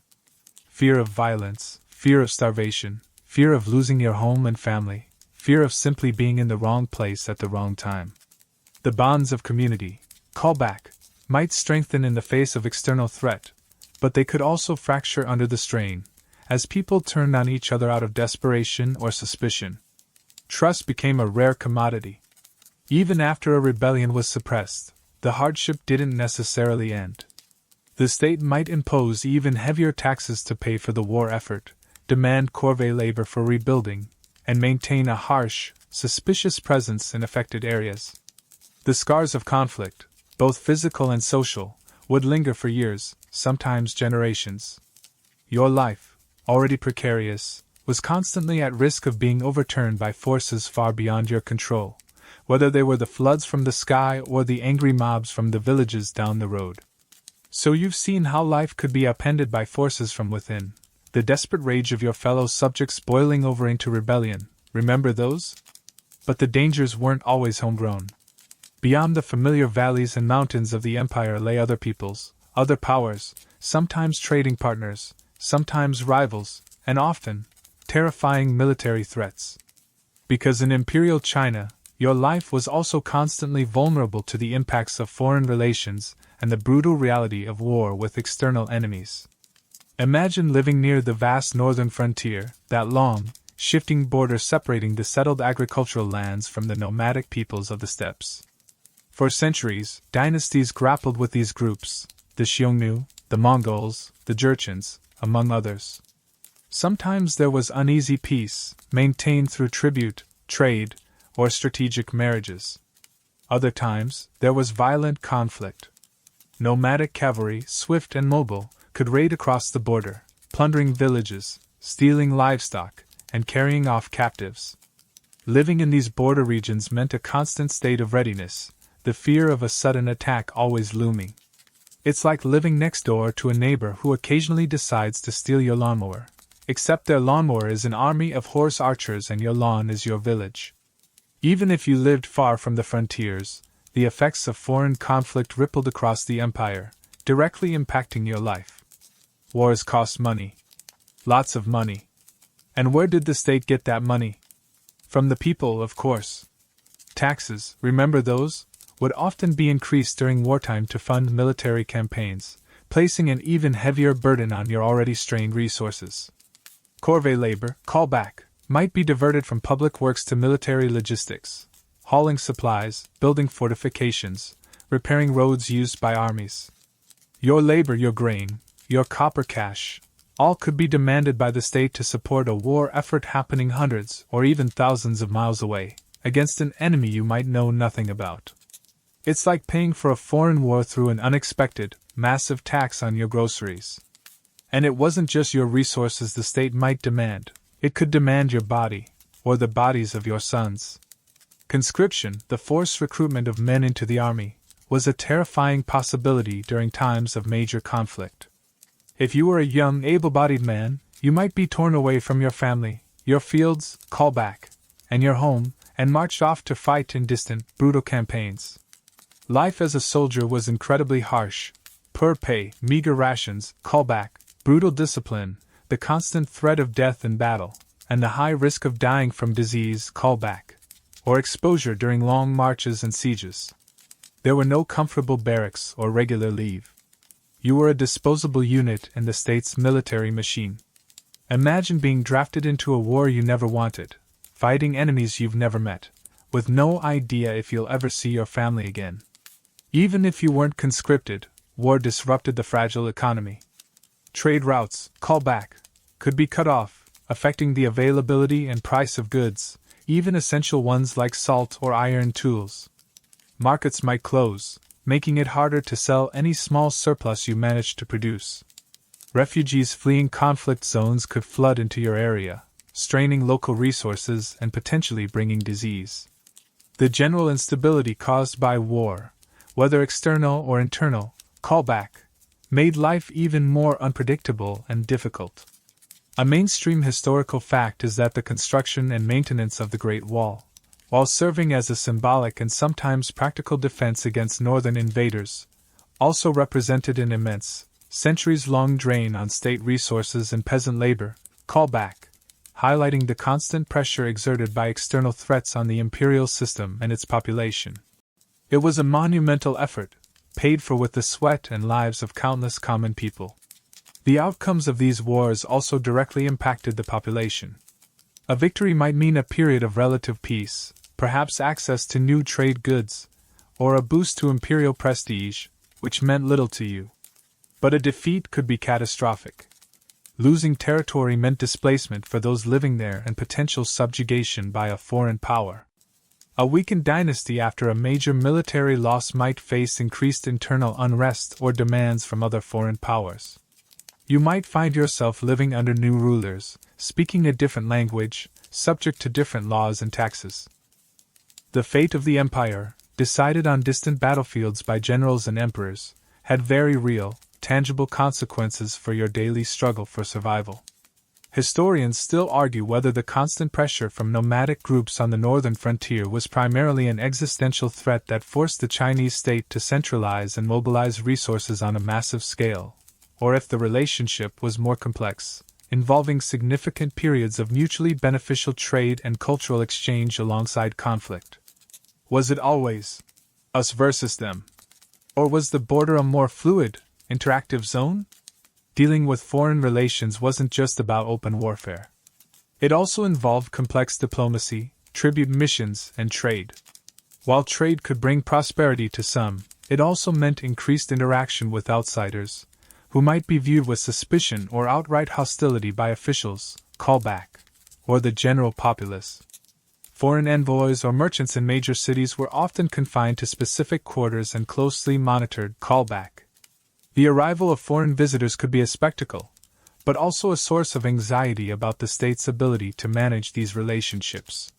Fear of violence, fear of starvation, fear of losing your home and family, fear of simply being in the wrong place at the wrong time. The bonds of community, callback, might strengthen in the face of external threat, but they could also fracture under the strain, as people turned on each other out of desperation or suspicion. Trust became a rare commodity. Even after a rebellion was suppressed, the hardship didn't necessarily end. The state might impose even heavier taxes to pay for the war effort, demand corvée labor for rebuilding, and maintain a harsh, suspicious presence in affected areas. The scars of conflict, both physical and social, would linger for years, sometimes generations. Your life, already precarious, was constantly at risk of being overturned by forces far beyond your control, whether they were the floods from the sky or the angry mobs from the villages down the road. So you've seen how life could be upended by forces from within, the desperate rage of your fellow subjects boiling over into rebellion. Remember those? But the dangers weren't always homegrown. Beyond the familiar valleys and mountains of the empire lay other peoples, other powers, sometimes trading partners, sometimes rivals, and often terrifying military threats. Because in Imperial China, your life was also constantly vulnerable to the impacts of foreign relations and the brutal reality of war with external enemies. Imagine living near the vast northern frontier, that long, shifting border separating the settled agricultural lands from the nomadic peoples of the steppes. For centuries, dynasties grappled with these groups, the Xiongnu, the Mongols, the Jurchens, among others. Sometimes there was uneasy peace, maintained through tribute, trade, or strategic marriages. Other times, there was violent conflict. Nomadic cavalry, swift and mobile, could raid across the border, plundering villages, stealing livestock, and carrying off captives. Living in these border regions meant a constant state of readiness, the fear of a sudden attack always looming. It's like living next door to a neighbor who occasionally decides to steal your lawnmower, except their lawnmower is an army of horse archers and your lawn is your village. Even if you lived far from the frontiers, the effects of foreign conflict rippled across the empire, directly impacting your life. Wars cost money. Lots of money. And where did the state get that money? From the people, of course. Taxes, remember those? Would often be increased during wartime to fund military campaigns, placing an even heavier burden on your already strained resources. Corvée labor, callback, might be diverted from public works to military logistics, hauling supplies, building fortifications, repairing roads used by armies. Your labor, your grain, your copper cash, all could be demanded by the state to support a war effort happening hundreds or even thousands of miles away, against an enemy you might know nothing about. It's like paying for a foreign war through an unexpected, massive tax on your groceries. And it wasn't just your resources the state might demand, it could demand your body, or the bodies of your sons. Conscription, the forced recruitment of men into the army, was a terrifying possibility during times of major conflict. If you were a young, able-bodied man, you might be torn away from your family, your fields, callback, and your home, and marched off to fight in distant, brutal campaigns. Life as a soldier was incredibly harsh. Poor pay, meager rations, callback, brutal discipline, the constant threat of death in battle, and the high risk of dying from disease, callback, or exposure during long marches and sieges. There were no comfortable barracks or regular leave. You were a disposable unit in the state's military machine. Imagine being drafted into a war you never wanted, fighting enemies you've never met, with no idea if you'll ever see your family again. Even if you weren't conscripted, war disrupted the fragile economy. Trade routes, callback, could be cut off, affecting the availability and price of goods, even essential ones like salt or iron tools. Markets might close, making it harder to sell any small surplus you managed to produce. Refugees fleeing conflict zones could flood into your area, straining local resources and potentially bringing disease. The general instability caused by war, whether external or internal, callback, made life even more unpredictable and difficult. A mainstream historical fact is that the construction and maintenance of the Great Wall, while serving as a symbolic and sometimes practical defense against northern invaders, also represented an immense, centuries-long drain on state resources and peasant labor, callback, highlighting the constant pressure exerted by external threats on the imperial system and its population. It was a monumental effort, paid for with the sweat and lives of countless common people. The outcomes of these wars also directly impacted the population. A victory might mean a period of relative peace, perhaps access to new trade goods, or a boost to imperial prestige, which meant little to you. But a defeat could be catastrophic. Losing territory meant displacement for those living there and potential subjugation by a foreign power. A weakened dynasty after a major military loss might face increased internal unrest or demands from other foreign powers. You might find yourself living under new rulers, speaking a different language, subject to different laws and taxes. The fate of the empire, decided on distant battlefields by generals and emperors, had very real, tangible consequences for your daily struggle for survival. Historians still argue whether the constant pressure from nomadic groups on the northern frontier was primarily an existential threat that forced the Chinese state to centralize and mobilize resources on a massive scale, or if the relationship was more complex, involving significant periods of mutually beneficial trade and cultural exchange alongside conflict. Was it always us versus them? Or was the border a more fluid, interactive zone? Dealing with foreign relations wasn't just about open warfare. It also involved complex diplomacy, tribute missions, and trade. While trade could bring prosperity to some, it also meant increased interaction with outsiders, who might be viewed with suspicion or outright hostility by officials, callback, or the general populace. Foreign envoys or merchants in major cities were often confined to specific quarters and closely monitored, callback. The arrival of foreign visitors could be a spectacle, but also a source of anxiety about the state's ability to manage these relationships.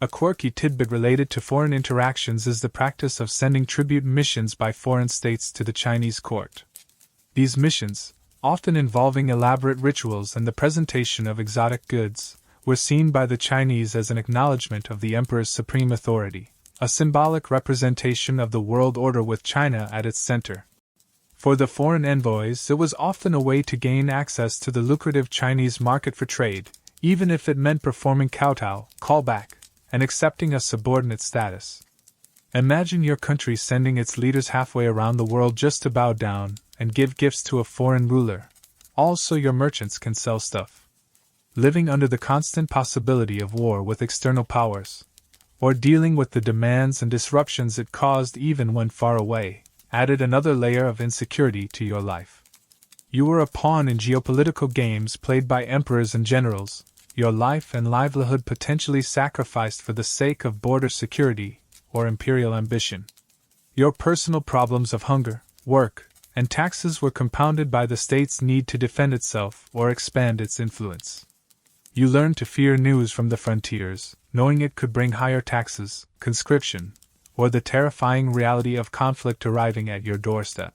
A quirky tidbit related to foreign interactions is the practice of sending tribute missions by foreign states to the Chinese court. These missions, often involving elaborate rituals and the presentation of exotic goods, were seen by the Chinese as an acknowledgement of the emperor's supreme authority, a symbolic representation of the world order with China at its center. For the foreign envoys, it was often a way to gain access to the lucrative Chinese market for trade, even if it meant performing kowtow, callback, and accepting a subordinate status. Imagine your country sending its leaders halfway around the world just to bow down and give gifts to a foreign ruler, all so your merchants can sell stuff. Living under the constant possibility of war with external powers, or dealing with the demands and disruptions it caused even when far away, added another layer of insecurity to your life. You were a pawn in geopolitical games played by emperors and generals, your life and livelihood potentially sacrificed for the sake of border security or imperial ambition. Your personal problems of hunger, work, and taxes were compounded by the state's need to defend itself or expand its influence. You learned to fear news from the frontiers, knowing it could bring higher taxes, conscription, or the terrifying reality of conflict arriving at your doorstep.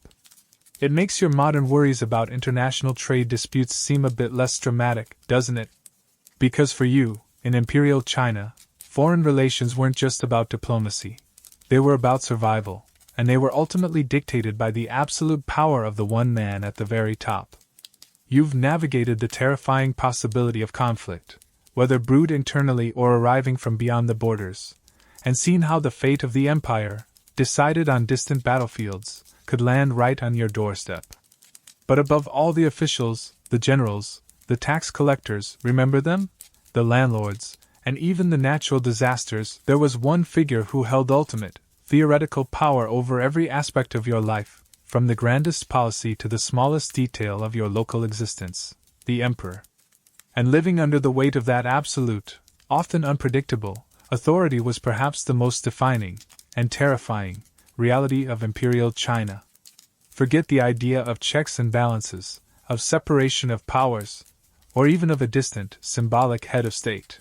It makes your modern worries about international trade disputes seem a bit less dramatic, doesn't it? Because for you, in Imperial China, foreign relations weren't just about diplomacy. They were about survival, and they were ultimately dictated by the absolute power of the one man at the very top. You've navigated the terrifying possibility of conflict, whether brewed internally or arriving from beyond the borders, and seen how the fate of the empire, decided on distant battlefields, could land right on your doorstep. But above all the officials, the generals, the tax collectors, remember them? The landlords, and even the natural disasters, there was one figure who held ultimate, theoretical power over every aspect of your life, from the grandest policy to the smallest detail of your local existence, the emperor. And living under the weight of that absolute, often unpredictable, authority was perhaps the most defining, and terrifying, reality of Imperial China. Forget the idea of checks and balances, of separation of powers, or even of a distant, symbolic head of state.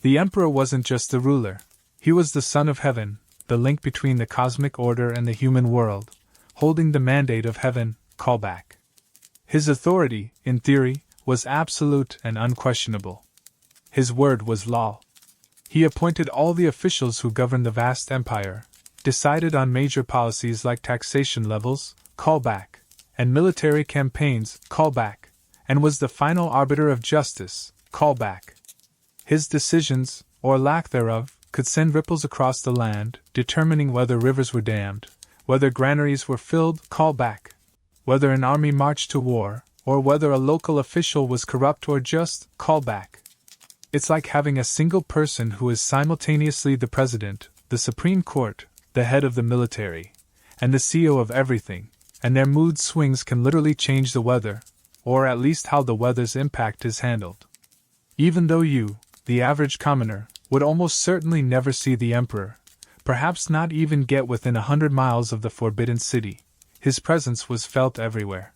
The emperor wasn't just the ruler, he was the son of heaven, the link between the cosmic order and the human world, holding the mandate of heaven, callback. His authority, in theory, was absolute and unquestionable. His word was law. He appointed all the officials who governed the vast empire, decided on major policies like taxation levels, callback, and military campaigns, callback, and was the final arbiter of justice, callback. His decisions, or lack thereof, could send ripples across the land, determining whether rivers were dammed, whether granaries were filled, callback, whether an army marched to war, or whether a local official was corrupt or just, callback. It's like having a single person who is simultaneously the president, the Supreme Court, the head of the military, and the CEO of everything, and their mood swings can literally change the weather, or at least how the weather's impact is handled. Even though you, the average commoner, would almost certainly never see the emperor, perhaps not even get within 100 miles of the Forbidden City, his presence was felt everywhere.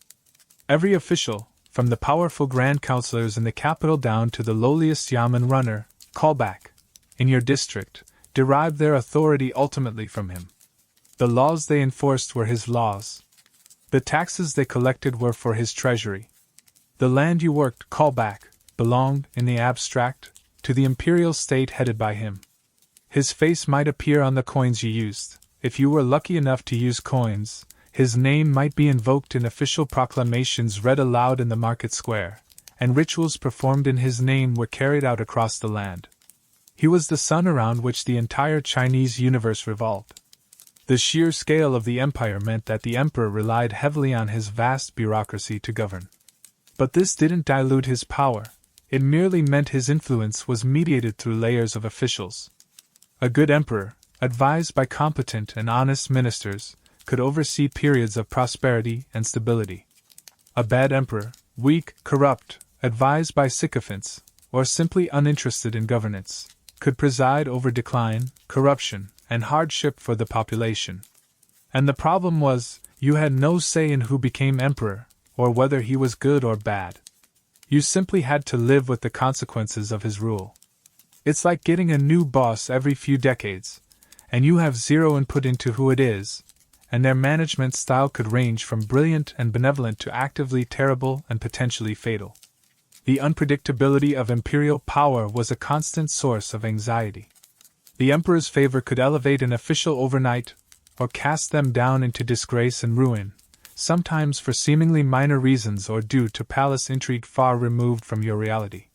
Every official, from the powerful grand councilors in the capital down to the lowliest yamen runner, callback, in your district, derived their authority ultimately from him. The laws they enforced were his laws. The taxes they collected were for his treasury. The land you worked, callback, belonged, in the abstract, to the imperial state headed by him. His face might appear on the coins you used. If you were lucky enough to use coins, his name might be invoked in official proclamations read aloud in the market square, and rituals performed in his name were carried out across the land. He was the sun around which the entire Chinese universe revolved. The sheer scale of the empire meant that the emperor relied heavily on his vast bureaucracy to govern. But this didn't dilute his power, it merely meant his influence was mediated through layers of officials. A good emperor, advised by competent and honest ministers, could oversee periods of prosperity and stability. A bad emperor, weak, corrupt, advised by sycophants, or simply uninterested in governance, could preside over decline, corruption, and hardship for the population. And the problem was, you had no say in who became emperor, or whether he was good or bad. You simply had to live with the consequences of his rule. It's like getting a new boss every few decades, and you have zero input into who it is, and their management style could range from brilliant and benevolent to actively terrible and potentially fatal. The unpredictability of imperial power was a constant source of anxiety. The emperor's favor could elevate an official overnight, or cast them down into disgrace and ruin, sometimes for seemingly minor reasons or due to palace intrigue far removed from your reality.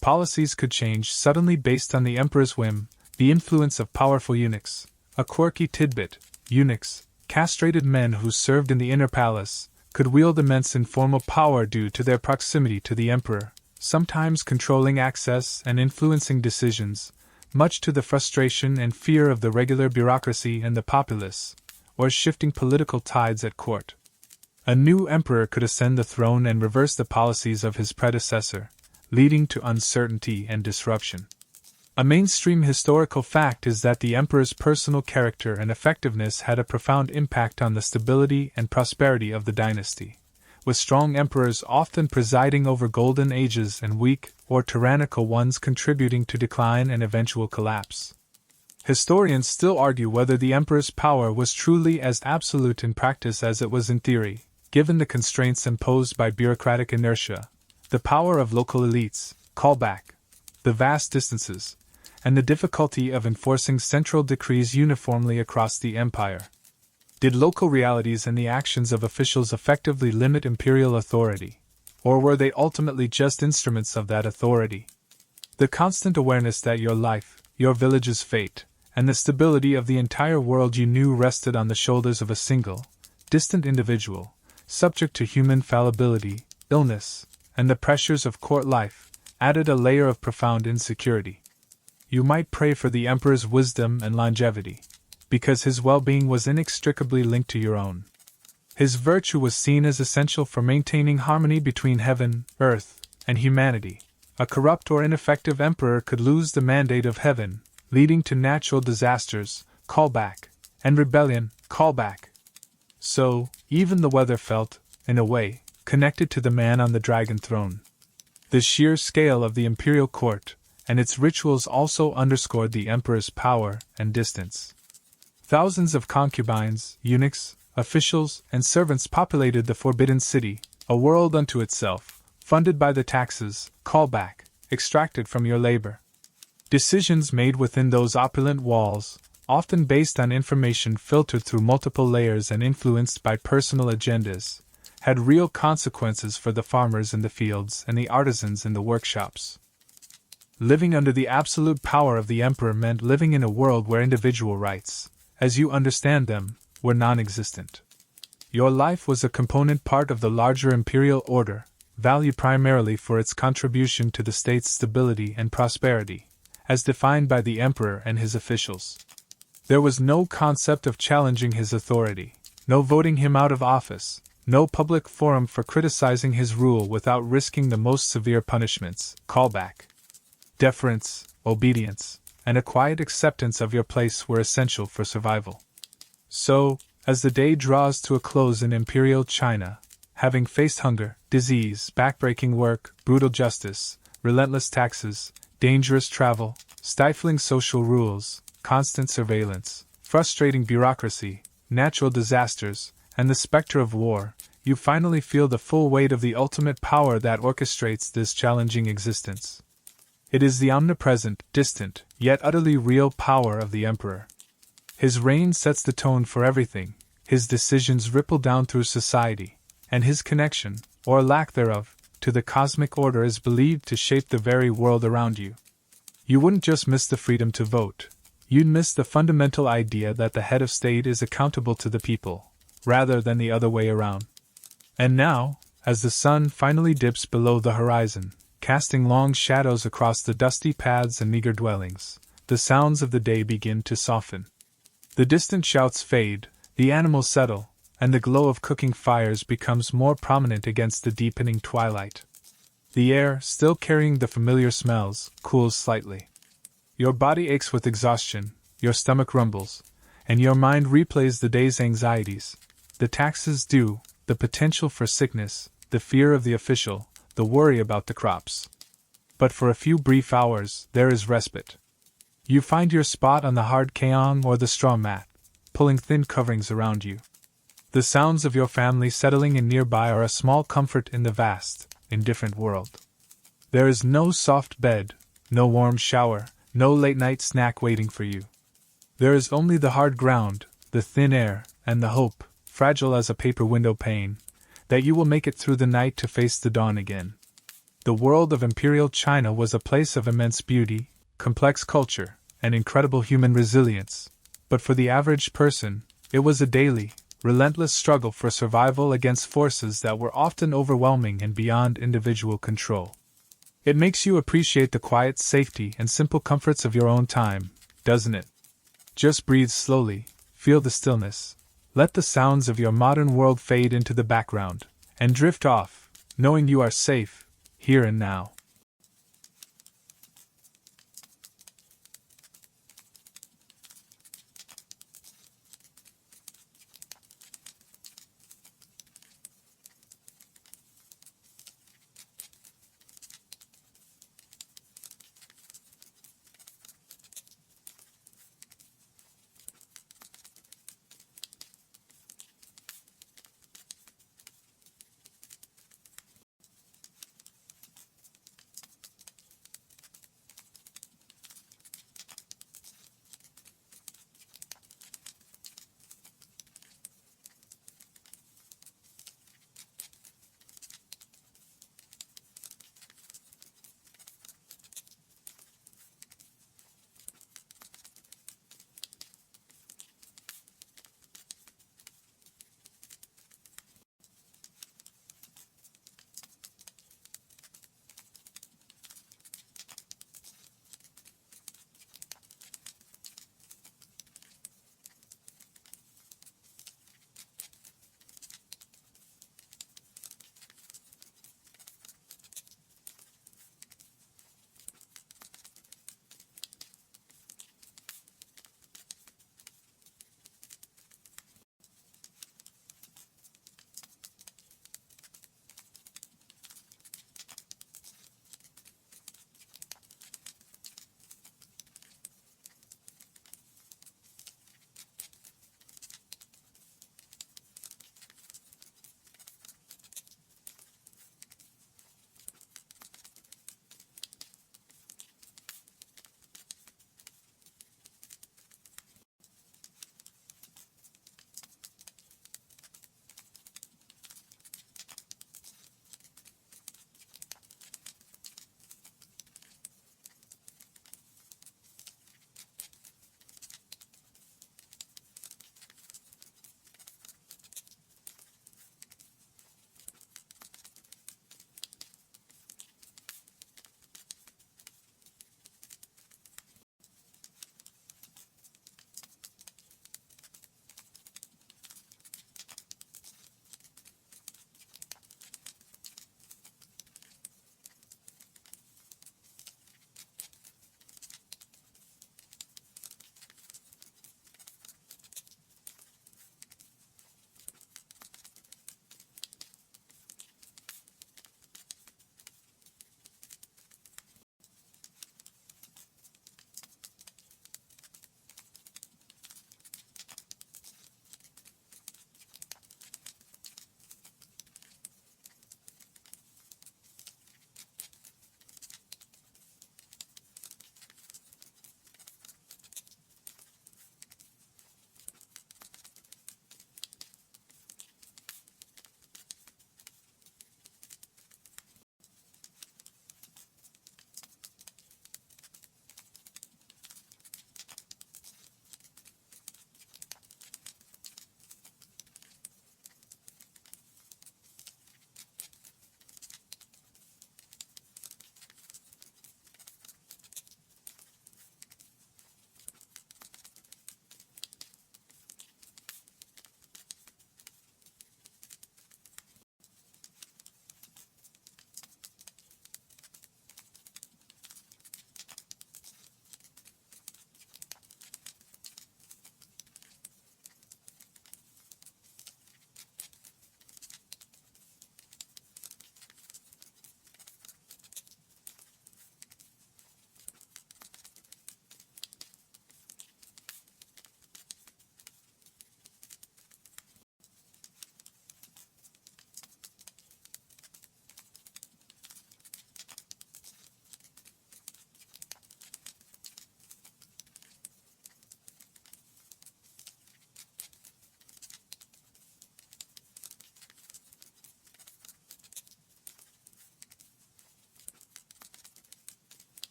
Policies could change suddenly based on the emperor's whim, the influence of powerful eunuchs, a quirky tidbit, eunuchs, castrated men who served in the inner palace, could wield immense informal power due to their proximity to the emperor, sometimes controlling access and influencing decisions, much to the frustration and fear of the regular bureaucracy and the populace, or shifting political tides at court. A new emperor could ascend the throne and reverse the policies of his predecessor, leading to uncertainty and disruption. A mainstream historical fact is that the emperor's personal character and effectiveness had a profound impact on the stability and prosperity of the dynasty, with strong emperors often presiding over golden ages and weak or tyrannical ones contributing to decline and eventual collapse. Historians still argue whether the emperor's power was truly as absolute in practice as it was in theory, given the constraints imposed by bureaucratic inertia, the power of local elites, callback, the vast distances, and the difficulty of enforcing central decrees uniformly across the empire. Did local realities and the actions of officials effectively limit imperial authority, or were they ultimately just instruments of that authority? The constant awareness that your life, your village's fate, and the stability of the entire world you knew rested on the shoulders of a single, distant individual, subject to human fallibility, illness, and the pressures of court life, added a layer of profound insecurity. You might pray for the emperor's wisdom and longevity, because his well-being was inextricably linked to your own. His virtue was seen as essential for maintaining harmony between heaven, earth, and humanity. A corrupt or ineffective emperor could lose the mandate of heaven, leading to natural disasters, callback, and rebellion, callback. So, even the weather felt, in a way, connected to the man on the dragon throne. The sheer scale of the imperial court, and its rituals also underscored the emperor's power and distance. Thousands of concubines, eunuchs, officials, and servants populated the Forbidden City, a world unto itself, funded by the taxes, callback, extracted from your labor. Decisions made within those opulent walls, often based on information filtered through multiple layers and influenced by personal agendas, had real consequences for the farmers in the fields and the artisans in the workshops. Living under the absolute power of the emperor meant living in a world where individual rights, as you understand them, were non-existent. Your life was a component part of the larger imperial order, valued primarily for its contribution to the state's stability and prosperity, as defined by the emperor and his officials. There was no concept of challenging his authority, no voting him out of office, no public forum for criticizing his rule without risking the most severe punishments, callback. Deference, obedience, and a quiet acceptance of your place were essential for survival. So, as the day draws to a close in Imperial China, having faced hunger, disease, backbreaking work, brutal justice, relentless taxes, dangerous travel, stifling social rules, constant surveillance, frustrating bureaucracy, natural disasters, and the specter of war, you finally feel the full weight of the ultimate power that orchestrates this challenging existence. It is the omnipresent, distant, yet utterly real power of the Emperor. His reign sets the tone for everything, his decisions ripple down through society, and his connection, or lack thereof, to the cosmic order is believed to shape the very world around you. You wouldn't just miss the freedom to vote, you'd miss the fundamental idea that the head of state is accountable to the people, rather than the other way around. And now, as the sun finally dips below the horizon, casting long shadows across the dusty paths and meager dwellings, the sounds of the day begin to soften. The distant shouts fade, the animals settle, and the glow of cooking fires becomes more prominent against the deepening twilight. The air, still carrying the familiar smells, cools slightly. Your body aches with exhaustion, your stomach rumbles, and your mind replays the day's anxieties, the taxes due, the potential for sickness, the fear of the official, the worry about the crops. But for a few brief hours, there is respite. You find your spot on the hard kayong or the straw mat, pulling thin coverings around you. The sounds of your family settling in nearby are a small comfort in the vast, indifferent world. There is no soft bed, no warm shower, no late-night snack waiting for you. There is only the hard ground, the thin air, and the hope, fragile as a paper window pane, that you will make it through the night to face the dawn again. The world of Imperial China was a place of immense beauty, complex culture, and incredible human resilience, but for the average person, it was a daily, relentless struggle for survival against forces that were often overwhelming and beyond individual control. It makes you appreciate the quiet safety and simple comforts of your own time, doesn't it? Just breathe slowly, feel the stillness, let the sounds of your modern world fade into the background, and drift off, knowing you are safe, here and now.